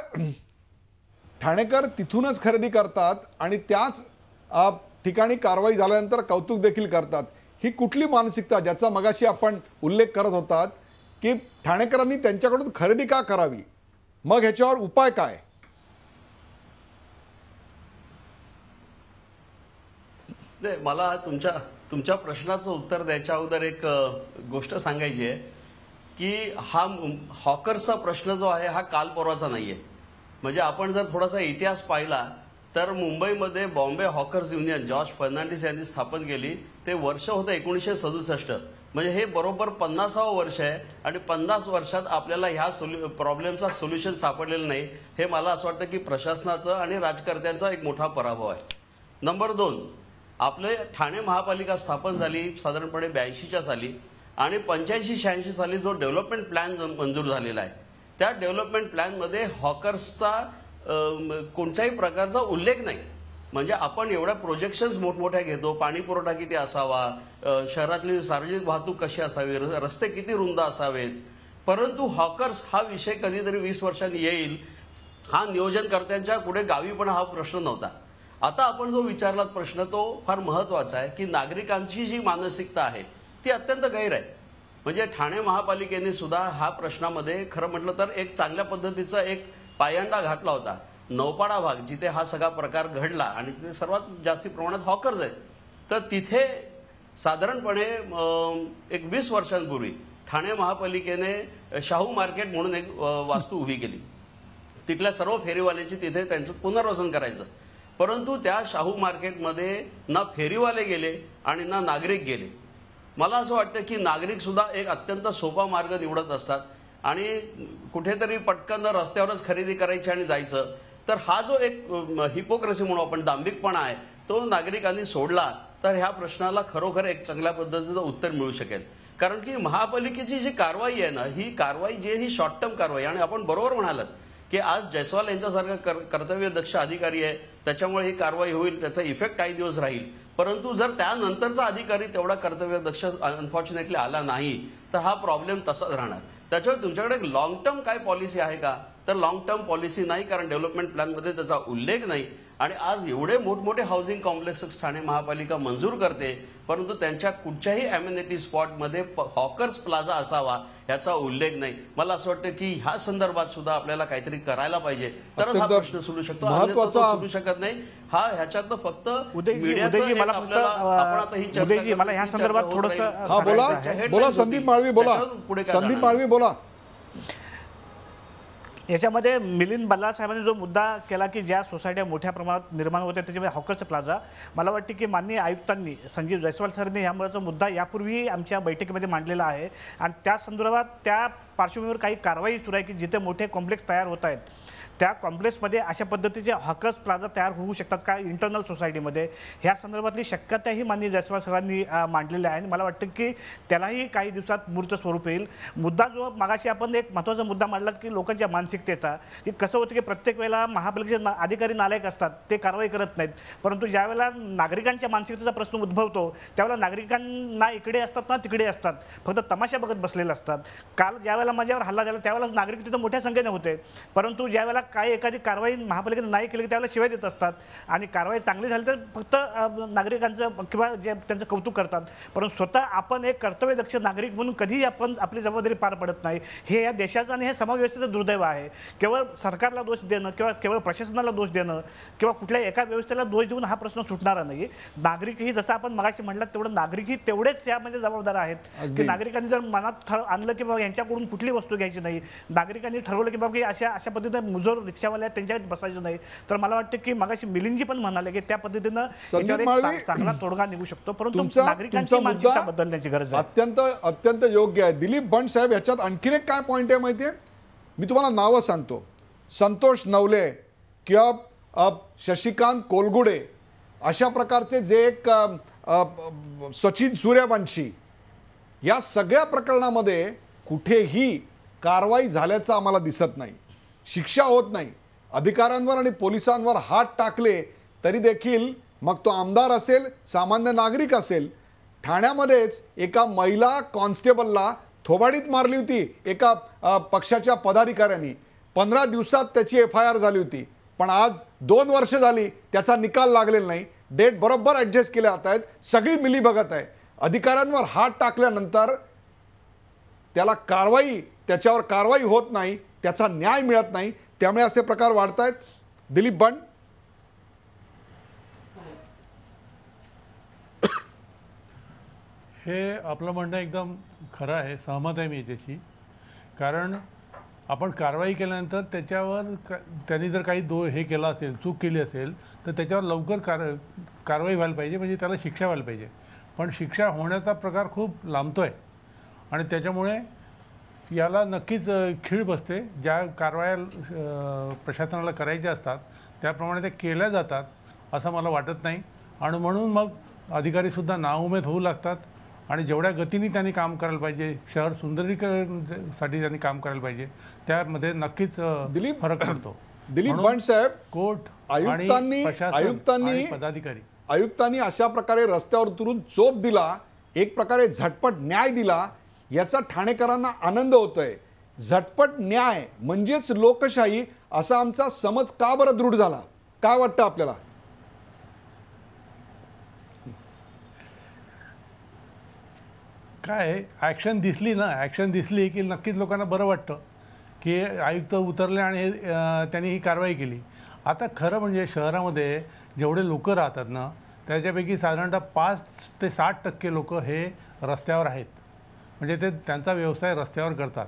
ठाणेकर तिथूनच खरेदी करतात आणि त्याच ठिकाणी कारवाई झाल्यानंतर कौतुक देखील करतात. ही कुठली मानसिकता, ज्याचा मगाशी आपण उल्लेख करत होतात की ठाणेकरांनी त्यांच्याकडून खरेदी का करावी, मग ह्याच्यावर उपाय काय? नाही, मला तुमच्या प्रश्नाचं उत्तर द्यायच्या अगोदर एक गोष्ट सांगायची आहे की हा हॉकर्सचा प्रश्न जो आहे हा काल परवाचा नाही आहे. म्हणजे आपण जर थोडासा इतिहास पाहिला तर मुंबईमध्ये बॉम्बे हॉकर्स युनियन जॉर्ज फर्नांडिस यांनी स्थापन केली. ते वर्ष होतं 1967. म्हणजे हे बरोबर 50वं वर्ष आहे आणि 50 वर्षात आपल्याला ह्या प्रॉब्लेमचा सोल्युशन सापडलेलं नाही. हे मला असं वाटतं की प्रशासनाचं आणि राजकर्त्यांचा एक मोठा पराभव आहे. नंबर 2, आपले ठाणे महापालिका स्थापन झाली साधारणपणे 82च्या साली आणि 85-86 साली जो डेव्हलपमेंट प्लॅन मंजूर झालेला आहे त्या डेव्हलपमेंट प्लॅनमध्ये हॉकर्सचा कोणत्याही प्रकारचा उल्लेख नाही. म्हणजे आपण एवढ्या प्रोजेक्शन्स मोठमोठ्या घेतो, पाणी पुरवठा किती असावा, शहरातली सार्वजनिक वाहतूक कशी असावी, रस्ते किती रुंद असावेत, परंतु हॉकर्स हा विषय कधीतरी 20 वर्षांनी येईल हा नियोजनकर्त्यांच्या पुढे गावी पण हा प्रश्न नव्हता. आता आपण जो विचारलात प्रश्न तो फार महत्वाचा आहे की नागरिकांची जी मानसिकता आहे ती अत्यंत गैर आहे. म्हणजे ठाणे महापालिकेने सुद्धा हा प्रश्नामध्ये खरं म्हटलं तर एक चांगल्या पद्धतीचा एक पायंडा घातला होता. नौपाडा भाग जिथे हा सगळा प्रकार घडला आणि तिथे सर्वात जास्ती प्रमाणात हॉकर्स आहेत, तर तिथे साधारणपणे एक 20 वर्षांपूर्वी ठाणे महापालिकेने शाहू मार्केट म्हणून एक वास्तू उभी केली. तिथल्या सर्व फेरीवाल्यांची तिथे त्यांचं पुनर्वसन करायचं. परंतु त्या शाहू मार्केटमध्ये ना फेरीवाले गेले आणि ना नागरिक गेले. मला असं वाटतं की नागरिक सुद्धा एक अत्यंत सोपा मार्ग निवडत असतात आणि कुठेतरी पटकन रस्त्यावरच खरेदी करायची आणि जायचं. तर हा जो एक हिपोक्रेसी म्हणून आपण दांभिकपणा आहे तो नागरिकांनी सोडला तर ह्या प्रश्नाला खरोखर एक चांगल्या पद्धतीचं उत्तर मिळू शकेल. कारण की महापालिकेची जी कारवाई आहे ना ही कारवाई जी ही शॉर्ट टर्म कारवाई आणि आपण बरोबर म्हणालात की आज जयस्वाल यांच्यासारखा कर्तव्यदक्ष अधिकारी आहे त्याच्यामुळे ही कारवाई होईल, त्याचा इफेक्ट काही दिवस राहील. परंतु जर त्यानंतरचा अधिकारी तेवढा कर्तव्यदक्ष अनफॉर्च्युनेटली आला नाही तर हा प्रॉब्लेम तसाच राहणार. त्याच्यावर तुमच्याकडे एक लॉंग टर्म काय पॉलिसी आहे का, तर लॉंग टर्म पॉलिसी नाही, कारण डेव्हलपमेंट प्लॅनमध्ये त्याचा उल्लेख नाही. आणि आज एवढे मोठमोठे हाऊसिंग कॉम्प्लेक्सेस ठाणे महापालिका मंजूर करते परंतु त्यांच्या कुठच्याही अम्युनिटी स्पॉटमध्ये हॉकर्स प्लाझा असावा याचा उल्लेख नाही. मला असं वाटतं की ह्या संदर्भात सुद्धा आपल्याला काहीतरी करायला पाहिजे तरच हा प्रश्न सुटू शकतो, अन्यथा तो सुटू शकत नाही. हा ह्याच्यात फक्त उदयजी मला ह्या संदर्भात थोडंसं बोला संदीप माळवी बोला. संदीप माळवी बोला. याच्यामध्ये मिलिंद बल्लाळ साहेबांनी जो मुद्दा केला की ज्या सोसायट्या मोठ्या प्रमाणात निर्माण होत्या त्याच्यामध्ये हॉकर्स प्लाझा, मला वाटते की माननीय आयुक्तांनी संजीव जयस्वाल सरांनी ह्यामुळेचा मुद्दा यापूर्वी आमच्या बैठकीमध्ये मांडलेला आहे आणि त्या संदर्भात त्या पार्श्वभूमीवर काही कारवाई सुरू आहे की जिथे मोठे कॉम्प्लेक्स तयार होत आहेत त्या कॉम्प्लेक्समध्ये अशा पद्धतीचे हॉकर्स प्लाझा तयार होऊ शकतात का इंटरनल सोसायटीमध्ये, ह्या संदर्भातली शक्यताही माननीय जयस्वाल सरांनी मांडलेली आहे. मला वाटतं की त्यालाही काही दिवसात मूर्त स्वरूप येईल. मुद्दा जो मागाशी आपण एक महत्त्वाचा मुद्दा मांडलात की लोकांच्या मानसिकतेचा, की कसं होतं की प्रत्येक वेळेला महापालिकेचे अधिकारी नालायक असतात, ते कारवाई करत नाहीत. परंतु ज्यावेळेला नागरिकांच्या मानसिकतेचा प्रश्न उद्भवतो त्यावेळेला नागरिकांना इकडे असतात ना तिकडे असतात, फक्त तमाशा बघत बसलेले असतात. काल ज्यावेळेला माझ्यावर हल्ला झाला त्यावेळेला नागरिक तिथं मोठ्या संख्येने होते, परंतु ज्यावेळेला काय एखादी कारवाई महापालिकेने नाही केली त्यावेळेला शिवाय देत असतात आणि कारवाई चांगली झाली तर फक्त नागरिकांचं किंवा जे त्यांचं कौतुक करतात. परंतु स्वतः आपण एक कर्तव्यदक्ष नागरिक म्हणून कधीही आपण आपली जबाबदारी पार पडत नाही. हे या देशाचं आणि हे समाजव्यवस्थेचं दुर्दैव आहे. केवळ सरकारला दोष देणं किंवा केवळ प्रशासनाला दोष देणं किंवा कुठल्याही एका व्यवस्थेला दोष देऊन हा प्रश्न सुटणारा नाही. नागरिकही जसं आपण मगाशी म्हटलं तेवढं नागरिकही तेवढेच यामध्ये जबाबदार आहेत की नागरिकांनी जर मनात आणलं की बाबा यांच्याकडून कुठली वस्तू घ्यायची नाही, नागरिकांनी ठरवलं की बाबा अशा पद्धतीने मुजोर रिक्षावाल्या त्यांच्यात बसायचं नाही, तर मला वाटतं की मगाशी मिलिंदजी पण म्हणाले की त्या पद्धतीनं चांगला तोडगा निघू शकतो. परंतु नागरिकांची मानसिकता बदलण्याची गरज आहे. अत्यंत योग्य आहे. दिलीप बंड साहेब, याच्यात आणखीन एक काय पॉइंट आहे माहितीये, मी तुम्हाला नावं सांगतो. संतोष नवले किंवा शशिकांत कोलगुडे अशा प्रकारचे जे एक सचिन सूर्यवंशी, या सगळ्या प्रकरणामध्ये कुठेही कारवाई झाल्याचं आम्हाला दिसत नाही, शिक्षा होत नाही. अधिकाऱ्यांवर आणि पोलिसांवर हात टाकले तरी देखील, मग तो आमदार असेल सामान्य नागरिक असेल. ठाण्यामध्येच एका महिला कॉन्स्टेबलला थोबाडीत मारली होती एका पक्षाच्या पदाधिकाऱ्यांनी. 15 दिवसात त्याची FIR झाली होती. पण आज 2 वर्ष झाली त्याचा निकाल लागलेला नाही. डेट बरोबर ऍडजस्ट केल्या जात आहेत, सगळी मिली बघत आहे. अधिकाऱ्यांवर हात टाकल्यानंतर त्याच्यावर कारवाई होत नाही, त्याचा न्याय मिळत नाही. त्यामुळे असे प्रकार वाढत आहेत. दिलीप बंड. हे आपलं म्हणणं एकदम खरं आहे, सहमत आहे मी याच्याशी. कारण आपण कारवाई केल्यानंतर त्याच्यावर त्यांनी जर काही हे केलं असेल, चूक केली असेल, तर त्याच्यावर लवकर कारवाई व्हायला पाहिजे, म्हणजे त्याला शिक्षा व्हायला पाहिजे. पण शिक्षा होण्याचा प्रकार खूप लांबतो आहे आणि त्याच्यामुळे याला नक्कीच खीळ बसते. ज्या कारवाया प्रशासनाला करायच्या असतात त्याप्रमाणे ते केल्या जातात असं मला वाटत नाही. आणि म्हणून मग अधिकारीसुद्धा नाउमेद होऊ लागतात आणि जेवढ्या गतीने त्यांनी काम करायला पाहिजे, शहर सुंदरीकरणासाठी त्यांनी काम करायला पाहिजे, त्यामध्ये नक्कीच फरक पडतो. दिलीप बंड साहेब, कोर्ट, आयुक्तांनी पदाधिकारी अशा प्रकारे रस्त्यावर उतरून चोप दिला, एक प्रकारे झटपट न्याय दिला, याचा ठाणेकरांना आनंद होतोय. झटपट न्याय म्हणजेच लोकशाही असा आमचा समज का बरं दृढ झाला? काय वाटतं आपल्याला? काय ॲक्शन दिसली की नक्कीच लोकांना बरं वाटतं की आयुक्त उतरले आणि त्यांनी ही कारवाई केली. आता खरं म्हणजे शहरामध्ये जेवढे लोक राहतात ना, त्याच्यापैकी साधारणतः 5 ते 60% लोक हे रस्त्यावर आहेत, म्हणजे ते त्यांचा व्यवसाय रस्त्यावर करतात.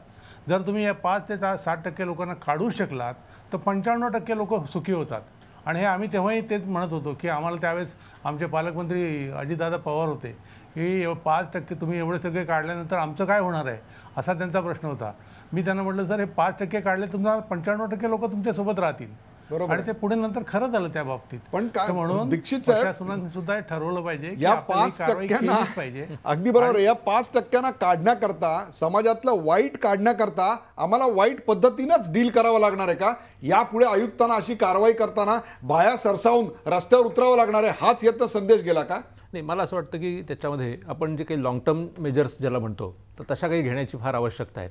जर तुम्ही या 5 ते 60% लोकांना काढू शकलात तर 95% लोक सुखी होतात. आणि हे आम्ही तेव्हाही तेच म्हणत होतो की आम्हाला त्यावेळेस आमचे पालकमंत्री अजितदादा पवार होते की 5% तुम्ही एवढे सगळे काढल्यानंतर आमचं काय होणार आहे, असा त्यांचा प्रश्न होता. मी त्यांना म्हटलं, सर हे 5% काढले तुम्हाला 95% लोक तुमच्यासोबत राहतील. आणि ते पुढे नंतर खरं झालं त्या बाबतीत. पण म्हणून दीक्षित साहेब प्रशासनाने सुद्धा ठरवलं पाहिजे या 5% पाहिजे. अगदी बरोबर. या 5% काढण्याकरता, समाजातलं वाईट काढण्याकरता आम्हाला वाईट पद्धतीनंच डील करावं लागणार आहे का? यापुढे आयुक्तांना अशी कारवाई करताना बाया सरसावून रस्त्यावर उतरावं लागणार आहे, हाच यत्न संदेश गेला का? नाही, मला असं वाटतं की त्याच्यामध्ये आपण जे काही लॉंग टर्म मेजर्स ज्याला म्हणतो, तर तशा काही घेण्याची फार आवश्यकता आहे.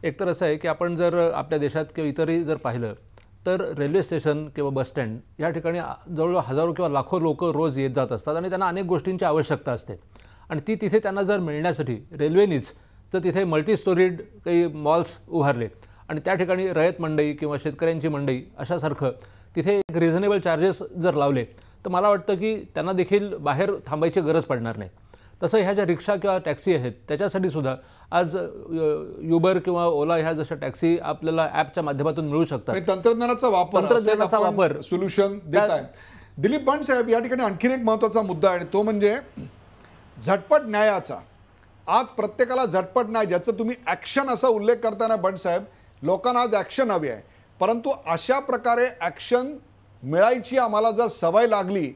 एक तर असं आहे की आपण जर आपल्या देशात किंवा इतरही जर पाहिलं तर रेल्वे स्टेशन किंवा बस स्टँड या ठिकाणी जवळजवळ हजारो किंवा लाखो लोक रोज येत जात असतात आणि त्यांना अनेक गोष्टींची आवश्यकता असते. आणि ती तिथे त्यांना जर मिळण्यासाठी रेल्वेनीच तर तिथे मल्टी स्टोरीड काही मॉल्स उभारले आणि त्या ठिकाणी रयत मंडई किंवा शेतकऱ्यांची मंडई अशासारखं तिथे एक रिझनेबल चार्जेस जर लावले तर मला वाटतं की त्यांना देखील बाहेर थांबायची गरज पडणार नाही. तसं ह्या ज्या रिक्षा किंवा टॅक्सी आहेत त्याच्यासाठी सुद्धा आज युबर किंवा ओला ह्या जशा टॅक्सी आपल्याला ॲपच्या माध्यमातून मिळू शकतात. तंत्रज्ञानाचा वापर सोल्युशन देत आहे. दिलीप बंड साहेब, या ठिकाणी आणखीन एक महत्त्वाचा मुद्दा आहे, तो म्हणजे झटपट न्यायाचा. आज प्रत्येकाला झटपट न्याय, ज्याचं तुम्ही ॲक्शन असा उल्लेख करताना बंड साहेब, लोकांना आज ॲक्शन हवी आहे. परंतु अशा प्रकारे ॲक्शन मिळायची आम्हाला जर सवय लागली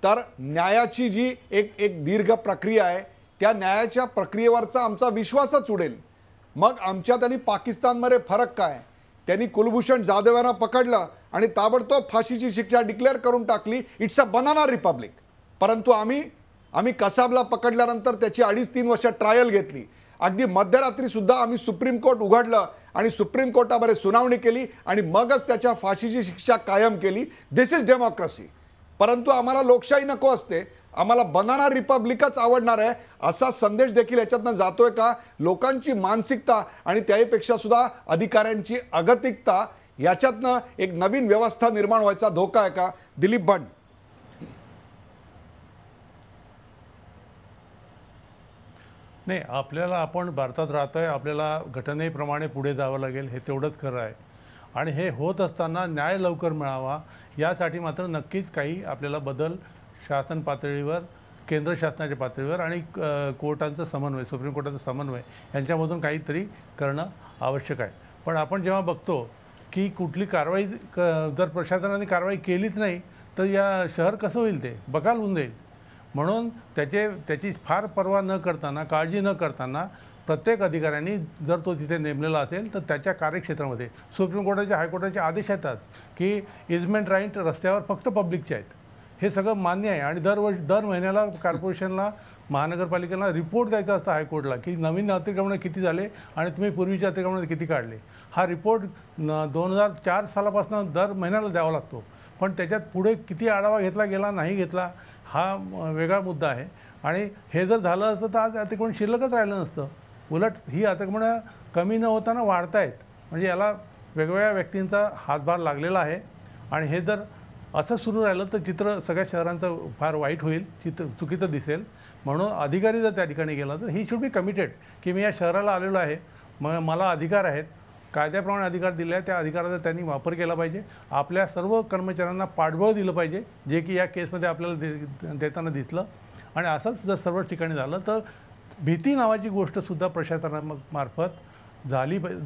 तर न्यायाची जी एक दीर्घ प्रक्रिया आहे त्या न्यायाच्या प्रक्रियेवरचा आमचा विश्वासच उडेल. मग आमच्यात आणि पाकिस्तानमध्ये फरक काय? त्यांनी कुलभूषण जाधव यांना पकडलं आणि ताबडतोब फाशीची शिक्षा डिक्लेअर करून टाकली. It's a banana Republic. परंतु आम्ही कसाबला पकडल्यानंतर त्याची 2.5-3 वर्ष ट्रायल घेतली. अगदी मध्यरात्री सुद्धा आम्ही सुप्रीम कोर्ट उघडलं आणि सुप्रीम कोर्टामध्ये सुनावणी केली आणि मगच त्याच्या फाशीची शिक्षा कायम केली. दिस इज डेमोक्रेसी. परंतु आम्हाला लोकशाही नको असते, आम्हाला बनाना रिपब्लिकच आवडणार आहे, असा संदेश देखील याच्यातनं जातोय का? लोकांची मानसिकता आणि त्याहीपेक्षा सुद्धा अधिकाऱ्यांची अगतिकता, याच्यातनं एक नवीन व्यवस्था निर्माण व्हायचा धोका आहे का? दिलीप बंड. नाही, आपण भारतात राहतोय, आपल्याला घटनेप्रमाणे पुढे जावं लागेल, हे तेवढंच खरं आहे. आणि हे होत असताना न्याय लवकर मिळावा यासाठी मात्र नक्कीच काही आपल्याला बदल शासन पातळीवर, केंद्र शासनाच्या पातळीवर आणि कोर्टांचा समन्वय, सुप्रीम कोर्टाचा समन्वय यांच्यामधून काहीतरी करणं आवश्यक आहे. पण आपण जेव्हा बघतो की कुठली कारवाई जर प्रशासनाने कारवाई केलीच नाही तर या शहर कसं होईल, ते बकाल होऊन जाईल. म्हणून त्याची फार पर्वा न करताना, काळजी न करताना प्रत्येक अधिकाऱ्यांनी जर तो तिथे नेमलेला असेल तर त्याच्या कार्यक्षेत्रामध्ये सुप्रीम कोर्टाचे, हायकोर्टाचे आदेश येतात की इजमेंट राईट रस्त्यावर फक्त पब्लिकचे आहेत. हे सगळं मान्य आहे. आणि दर महिन्याला कॉर्पोरेशनला, महानगरपालिकेला रिपोर्ट द्यायचा असतो हायकोर्टला की नवीन अतिक्रमण किती झाले आणि तुम्ही पूर्वीचे अतिक्रमण किती काढले. हा रिपोर्ट 2004 सालापासून दर महिन्याला द्यावा लागतो. पण त्याच्यात पुढे किती आढावा घेतला गेला नाही घेतला हा वेगळा मुद्दा आहे. आणि हे जर झालं असतं तर आज अतिक्रमण शिल्लकच राहिलं नसतं. उलट ही अतिक्रमणं कमी न होताना वाढतायत. म्हणजे याला वेगवेगळ्या व्यक्तींचा हातभार लागलेला आहे. आणि हे जर असं सुरू राहिलं तर चित्र सगळ्या शहरांचं फार वाईट होईल, चित्र चुकीचं दिसेल. म्हणून अधिकारी जर त्या ठिकाणी गेला तर ही शुड बी कमिटेड की मी या शहराला आलेलो आहे, मला अधिकार आहेत, कायद्याप्रमाणे अधिकार दिले आहेत, त्या अधिकाराचा त्यांनी वापर केला पाहिजे. आपल्या सर्व कर्मचाऱ्यांना पाठबळ दिलं पाहिजे, जे की या केसमध्ये आपल्याला देताना दिसलं. आणि असंच जर सर्व ठिकाणी झालं तर भीती नावाची गोष्टसुद्धा प्रशासनामार्फत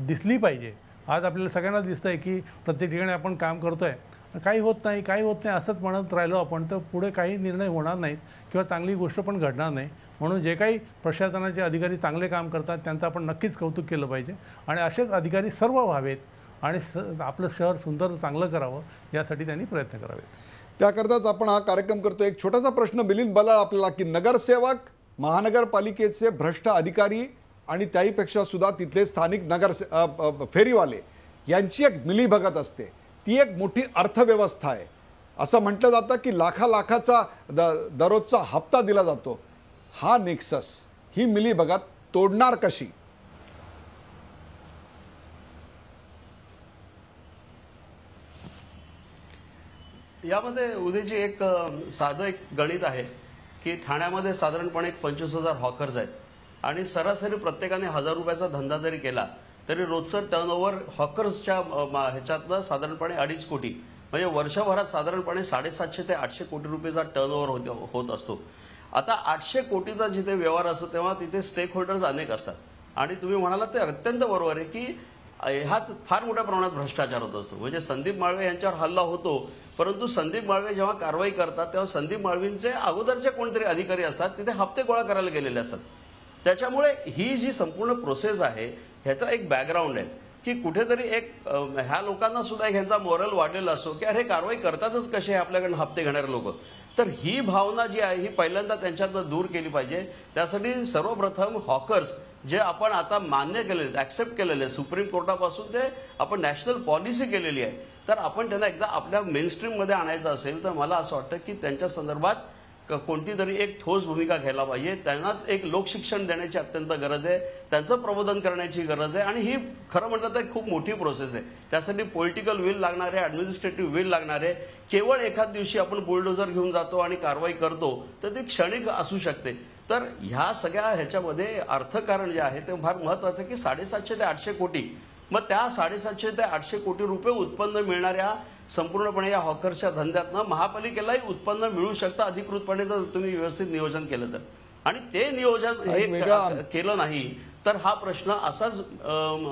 दिसली पाहिजे. आज आपल्याला सगळ्यांना दिसतं आहे की प्रत्येक ठिकाणी आपण काम करतो आहे, काही होत नाही असंच म्हणत राहिलो आपण तर पुढे काही निर्णय होणार नाहीत किंवा चांगली गोष्ट पण घडणार नाही. म्हणून जे काही प्रशासनाचे अधिकारी चांगले काम करतात त्यांचं आपण नक्कीच कौतुक केलं पाहिजे. आणि असेच अधिकारी सर्व व्हावेत आणि आपलं शहर सुंदर चांगलं करावं यासाठी त्यांनी प्रयत्न करावेत. त्याकरताच आपण हा कार्यक्रम करतो. एक छोटासा प्रश्न मिलिंद बलाळ आपल्याला, की नगरसेवक, महानगरपालिकेचे भ्रष्ट अधिकारी आणि त्याहीपेक्षा सुद्धा तिथले स्थानिक फेरीवाले यांची एक मिलीभगत असते, ती एक मोठी अर्थव्यवस्था आहे. असं म्हटलं जातं की लाखाचा दररोजचा हप्ता दिला जातो. हा नेक्सस, ही मिलीभगत तोडणार कशी? यामध्ये उद्याची एक साधं एक गणित आहे की ठाण्यामध्ये साधारणपणे 25,000 हॉकर्स आहेत आणि सरासरी प्रत्येकाने 1,000 रुपयाचा धंदा जरी केला तरी रोजचं टर्नओव्हर हॉकर्सच्या ह्याच्यातलं साधारणपणे 2.5 कोटी, म्हणजे वर्षभरात साधारणपणे 750 ते 800 कोटी रुपयेचा टर्नओव्हर होत असतो. आता 800 कोटीचा जिथे व्यवहार असतो तेव्हा तिथे स्टेक होल्डर्स अनेक असतात. आणि तुम्ही म्हणालात ते अत्यंत बरोबर आहे की ह्यात फार मोठ्या प्रमाणात भ्रष्टाचार होत असतो. म्हणजे संदीप माळवे यांच्यावर हल्ला होतो, परंतु संदीप माळवे जेव्हा कारवाई करतात तेव्हा संदीप माळवींचे अगोदरचे कोणतरी अधिकारी असतात, तिथे हप्ते गोळा करायला गेलेले असतात. त्याच्यामुळे ही जी संपूर्ण प्रोसेस आहे ह्याचा एक बॅकग्राऊंड आहे की कुठेतरी एक ह्या लोकांना सुद्धा ह्यांचा मोरल वाढलेला असतो की अरे कारवाई करतातच कसे आपल्याकडून हप्ते घेणारे लोक. तर ही भावना जी आहे ही पहिल्यांदा त्यांच्यातनं दूर केली पाहिजे. त्यासाठी सर्वप्रथम हॉकर्स जे आपण आता मान्य केलेले, ऍक्सेप्ट केलेले, सुप्रीम कोर्टापासून ते आपण नॅशनल पॉलिसी केलेली आहे, तर आपण त्यांना एकदा आपल्या मेनस्ट्रीममध्ये आणायचं असेल तर मला असं वाटतं की त्यांच्या संदर्भात कोणती तरी एक ठोस भूमिका घ्यायला पाहिजे. त्यांना एक लोकशिक्षण देण्याची अत्यंत गरज आहे, त्यांचं प्रबोधन करण्याची गरज आहे. आणि ही खरं म्हटलं तर खूप मोठी प्रोसेस आहे. त्यासाठी पॉलिटिकल विल लागणार आहे, ॲडमिनिस्ट्रेटिव्ह विल लागणार आहे. केवळ एखाद दिवशी आपण बुलडोझर घेऊन जातो आणि कारवाई करतो तर ती क्षणिक असू शकते. तर ह्या सगळ्या ह्याच्यामध्ये अर्थकारण जे आहे ते फार महत्त्वाचं आहे की 750 ते 800 कोटी, मग त्या 750 ते 800 कोटी रुपये उत्पन्न मिळणाऱ्या संपूर्णपणे या हॉकर्सच्या धंद्यातनं महापालिकेलाही उत्पन्न मिळू शकतं अधिकृतपणे जर तुम्ही व्यवस्थित नियोजन केलं तर. आणि ते नियोजन हे केलं नाही तर हा प्रश्न असाच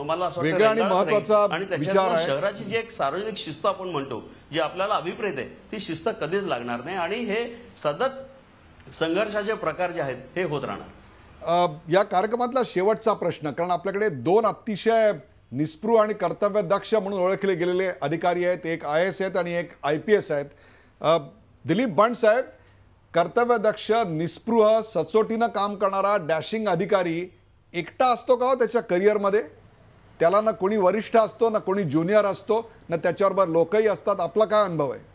मला असं वाटतं आणि त्याच्यात शहराची जी एक सार्वजनिक शिस्त आपण म्हणतो जी आपल्याला अभिप्रेत आहे ती शिस्त कधीच लागणार नाही आणि हे सतत संघर्षाचे प्रकार जे आहेत हे होत राहणार. या कार्यक्रमातला शेवटचा प्रश्न, कारण आपल्याकडे 2 अतिशय निस्पृह आणि कर्तव्यदक्ष म्हणून ओळखले गेलेले अधिकारी आहेत, एक IAS आहेत आणि एक IPS आहेत. दिलीप बंड साहेब, कर्तव्यदक्ष, निस्पृह, सचोटीनं काम करणारा डॅशिंग अधिकारी एकटा असतो का हो त्याच्या करिअरमध्ये? त्याला ना कोणी वरिष्ठ असतो, ना कोणी ज्युनियर असतो, ना त्याच्याबरोबर लोकही असतात. आपला काय अनुभव आहे?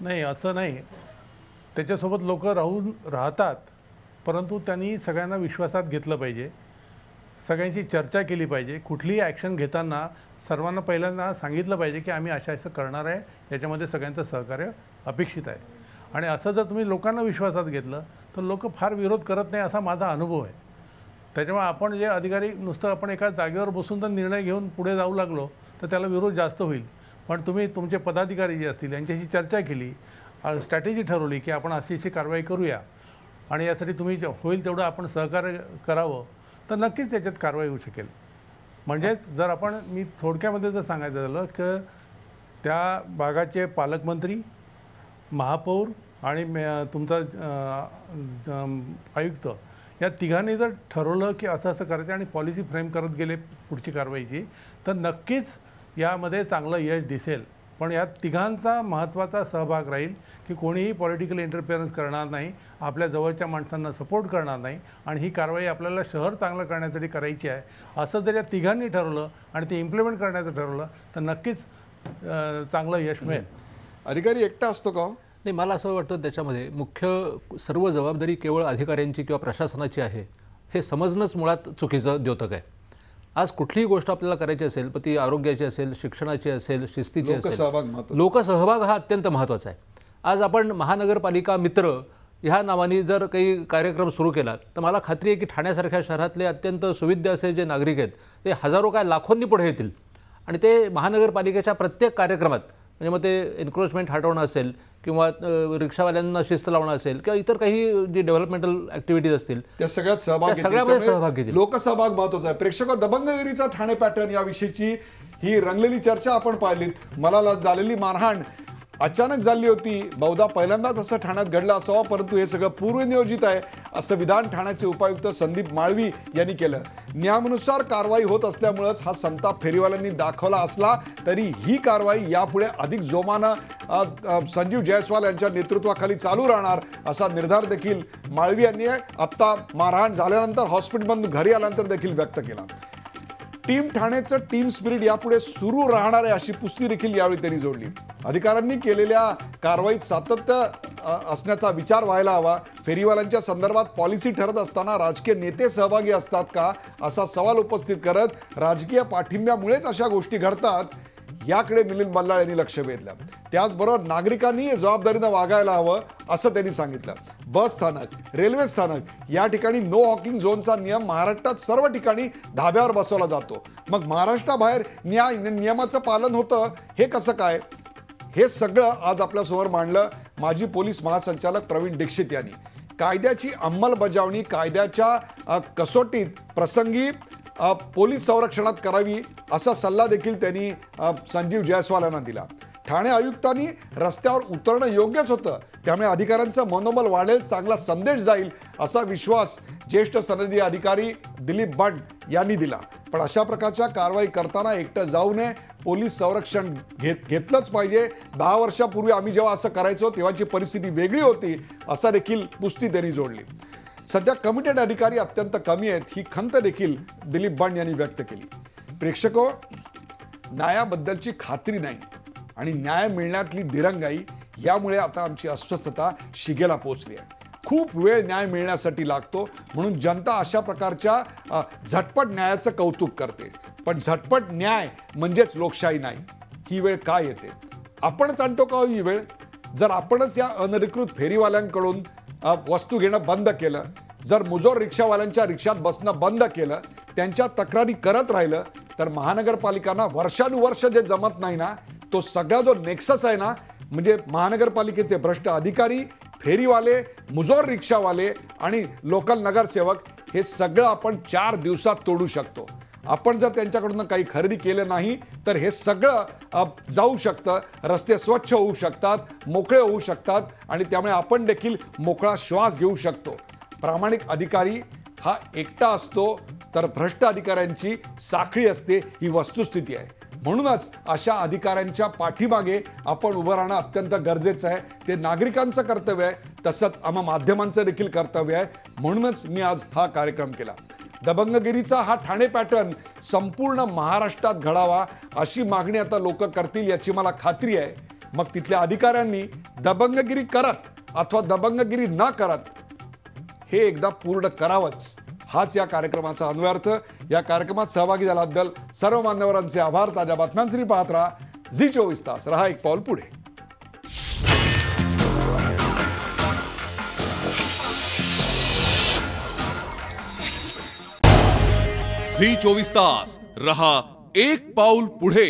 नाही, असं नाही. त्याच्यासोबत लोक राहतात, परंतु त्यांनी सगळ्यांना विश्वासात घेतलं पाहिजे, सगळ्यांची चर्चा केली पाहिजे. कुठलीही ॲक्शन घेताना सर्वांना पहिल्यांदा सांगितलं पाहिजे की आम्ही असं करणार आहे, याच्यामध्ये सगळ्यांचं सहकार्य अपेक्षित आहे. आणि असं जर तुम्ही लोकांना विश्वासात घेतलं तर लोक फार विरोध करत नाही असा माझा अनुभव आहे. त्याच्यामुळे आपण जे अधिकारी नुसतं आपण एका जागेवर बसून तर निर्णय घेऊन पुढे जाऊ लागलो तर त्याला विरोध जास्त होईल. पण तुम्ही तुमचे पदाधिकारी जे असतील यांच्याशी चर्चा केली, स्ट्रॅटेजी ठरवली की आपण अशी कारवाई करूया आणि यासाठी तुम्ही होईल तेवढं आपण सहकार्य करावं तर नक्कीच त्याच्यात कारवाई होऊ शकेल. म्हणजेच जर आपण, मी थोडक्यामध्ये जर सांगायचं झालं की त्या भागाचे पालकमंत्री, महापौर आणि तुमचा आयुक्त या तिघांनी जर ठरवलं की असं असं करायचं आणि पॉलिसी फ्रेम करत गेले पुढची कारवाईची तर नक्कीच यामध्ये चांगलं यश दिसेल. पण पण यात तिघांचा महत्त्वाचा सहभाग राहील की कोणीही पॉलिटिकल इंटरफिअरन्स करणार नाही, आपल्या जवळच्या माणसांना सपोर्ट करणार नाही आणि ही कारवाई आपल्याला शहर चांगलं करण्यासाठी करायची आहे असं जर या तिघांनी ठरवलं आणि ते इम्प्लिमेंट करण्याचं ठरवलं तर नक्कीच चांगलं यश मिळेल. अधिकारी एकटा असतो का? नाही, मला असं वाटतं त्याच्यामध्ये मुख्य सर्व जबाबदारी केवळ अधिकाऱ्यांची किंवा प्रशासनाची आहे हे समजणंच मुळात चुकीचं द्योतक आहे. आज कुठलीही गोष्ट आपल्याला करायची असेल, पण ती आरोग्याची असेल, शिक्षणाची असेल, शिस्तीची असेल, लोकसहभाग हा अत्यंत महत्त्वाचा आहे. आज आपण महानगरपालिका मित्र ह्या नावाने जर काही कार्यक्रम सुरू केला तर मला खात्री आहे की ठाण्यासारख्या शहरातले अत्यंत सुविद्य असे जे नागरिक आहेत ते हजारो काय लाखोंनी पुढे येतील आणि ते महानगरपालिकेच्या प्रत्येक कार्यक्रमात म्हणजे मग ते एन्क्रोचमेंट हटवणं असेल किंवा रिक्षावाल्यांना शिस्त लावणं असेल किंवा इतर काही जी डेव्हलपमेंटल ॲक्टिव्हिटीज असतील त्या सगळ्यात सहभाग घेतील. लोकसहभाग महत्त्वाचा आहे. प्रेक्षक, दबंगगिरीचा ठाणे पॅटर्न याविषयीची ही रंगलेली चर्चा आपण पाहिलीत. मला झालेली मारहाण अचानक झाली होती, बहुधा पहिल्यांदाच असं ठाण्यात घडलं असावं, परंतु हे सगळं पूर्वनियोजित आहे असं विधान ठाण्याचे उपायुक्त संदीप माळवी यांनी केलं. नियमानुसार कारवाई होत असल्यामुळेच हा संताप फेरीवाल्यांनी दाखवला असला तरी ही कारवाई यापुढे अधिक जोमानं संजीव जयस्वाल यांच्या नेतृत्वाखाली चालू राहणार असा निर्धार देखील माळवी यांनी आत्ता मारहाण झाल्यानंतर हॉस्पिटलमधून घरी आल्यानंतर देखील व्यक्त केला. टीम ठाण्याचं टीम स्पिरिट यापुढे सुरू राहणार आहे अशी पुस्ती देखील यावेळी त्यांनी जोडली. अधिकाऱ्यांनी केलेल्या कारवाईत सातत्य असण्याचा विचार व्हायला हवा. फेरीवाल्यांच्या संदर्भात पॉलिसी ठरत असताना राजकीय नेते सहभागी असतात का असा सवाल उपस्थित करत राजकीय पाठिंब्यामुळेच अशा गोष्टी घडतात याकडे मिलिंद बल्लाळ यांनी लक्ष वेधलं. त्याचबरोबर नागरिकांनी जबाबदारीनं वागायला हवं असं त्यांनी सांगितलं. बस स्थानक, रेल्वे स्थानक या ठिकाणी नो वॉकिंग झोनचा नियम महाराष्ट्रात सर्व ठिकाणी धाब्यावर बसवला जातो. मग महाराष्ट्राबाहेर नियमाचं पालन होतं हे कसं काय? हे सगळं आज आपल्यासमोर मांडलं माजी पोलीस महासंचालक प्रवीण दीक्षित यांनी. कायद्याची अंमलबजावणी कायद्याच्या कसोटीत प्रसंगी पोलीस संरक्षणात करावी असा सल्ला देखील त्यांनी संजीव जयस्वाल यांना दिला. ठाणे आयुक्तांनी रस्त्यावर उतरणं योग्यच होतं, त्यामुळे अधिकाऱ्यांचं मनोबल वाढेल, चांगला संदेश जाईल असा विश्वास ज्येष्ठ सनदी अधिकारी दिलीप बंड यांनी दिला. पण अशा प्रकारच्या कारवाई करताना एकटं जाऊ नये, पोलीस संरक्षण घेतलंच पाहिजे. 10 वर्षापूर्वी आम्ही जेव्हा असं करायचो तेव्हाची परिस्थिती वेगळी होती असा देखील पुस्ती त्यांनी जोडली. सध्या कमिटेड अधिकारी अत्यंत कमी आहेत ही खंत देखील दिलीप बंड यांनी व्यक्त केली. प्रेक्षको, न्यायाबद्दलची खात्री नाही आणि न्याय मिळण्यातली दिरंगाई यामुळे आता आमची अस्वस्थता शिगेला पोहोचली आहे. खूप वेळ न्याय मिळण्यासाठी लागतो म्हणून जनता अशा प्रकारच्या झटपट न्यायाचं कौतुक करते. पण झटपट न्याय म्हणजेच लोकशाही नाही. ही वेळ काय येते? आपणच आणतो का ही वेळ? जर आपणच या अनधिकृत फेरीवाल्यांकडून वस्तू घेणं बंद केलं, जर मुजोर रिक्षावाल्यांच्या रिक्षात बसणं बंद केलं, त्यांच्या तक्रारी करत राहिलं तर महानगरपालिकांना वर्षानुवर्ष जे जमत नाही ना, तो सगळा जो नेक्सस आहे ना, म्हणजे महानगरपालिकेचे भ्रष्ट अधिकारी, फेरीवाले, मुजोर रिक्षावाले आणि लोकल नगरसेवक हे सगळं आपण 4 दिवसात तोडू शकतो. आपण जर त्यांच्याकडून काही खरेदी केलं नाही तर हे सगळं जाऊ शकतं, रस्ते स्वच्छ होऊ शकतात, मोकळे होऊ शकतात आणि त्यामुळे आपण देखील मोकळा श्वास घेऊ शकतो. प्रामाणिक अधिकारी हा एकटा असतो तर भ्रष्ट अधिकाऱ्यांची साखळी असते, ही वस्तुस्थिती आहे. म्हणूनच अशा अधिकाऱ्यांच्या पाठीमागे आपण उभं राहणं अत्यंत गरजेचं आहे. ते नागरिकांचं कर्तव्य आहे, तसंच आम्हा माध्यमांचं देखील कर्तव्य आहे. म्हणूनच मी आज हा कार्यक्रम केला. दबंगगिरीचा हा ठाणे पॅटर्न संपूर्ण महाराष्ट्रात घडावा अशी मागणी आता लोक करतील याची मला खात्री आहे. मग तिथल्या अधिकाऱ्यांनी दबंगगिरी करत अथवा दबंगगिरी न करत हे एकदा पूर्ण करावंच, हाच या कार्यक्रमाचा अन्वयार्थ. या कार्यक्रमात सहभागी झाल्याबद्दल सर्व मान्यवरांचे आभार. ताज्या बातम्यांसाठी पाहत राहा झी 24 तास. रहा एक पाऊल पुढे. झी 24 तास रहा एक पाऊल पुढे.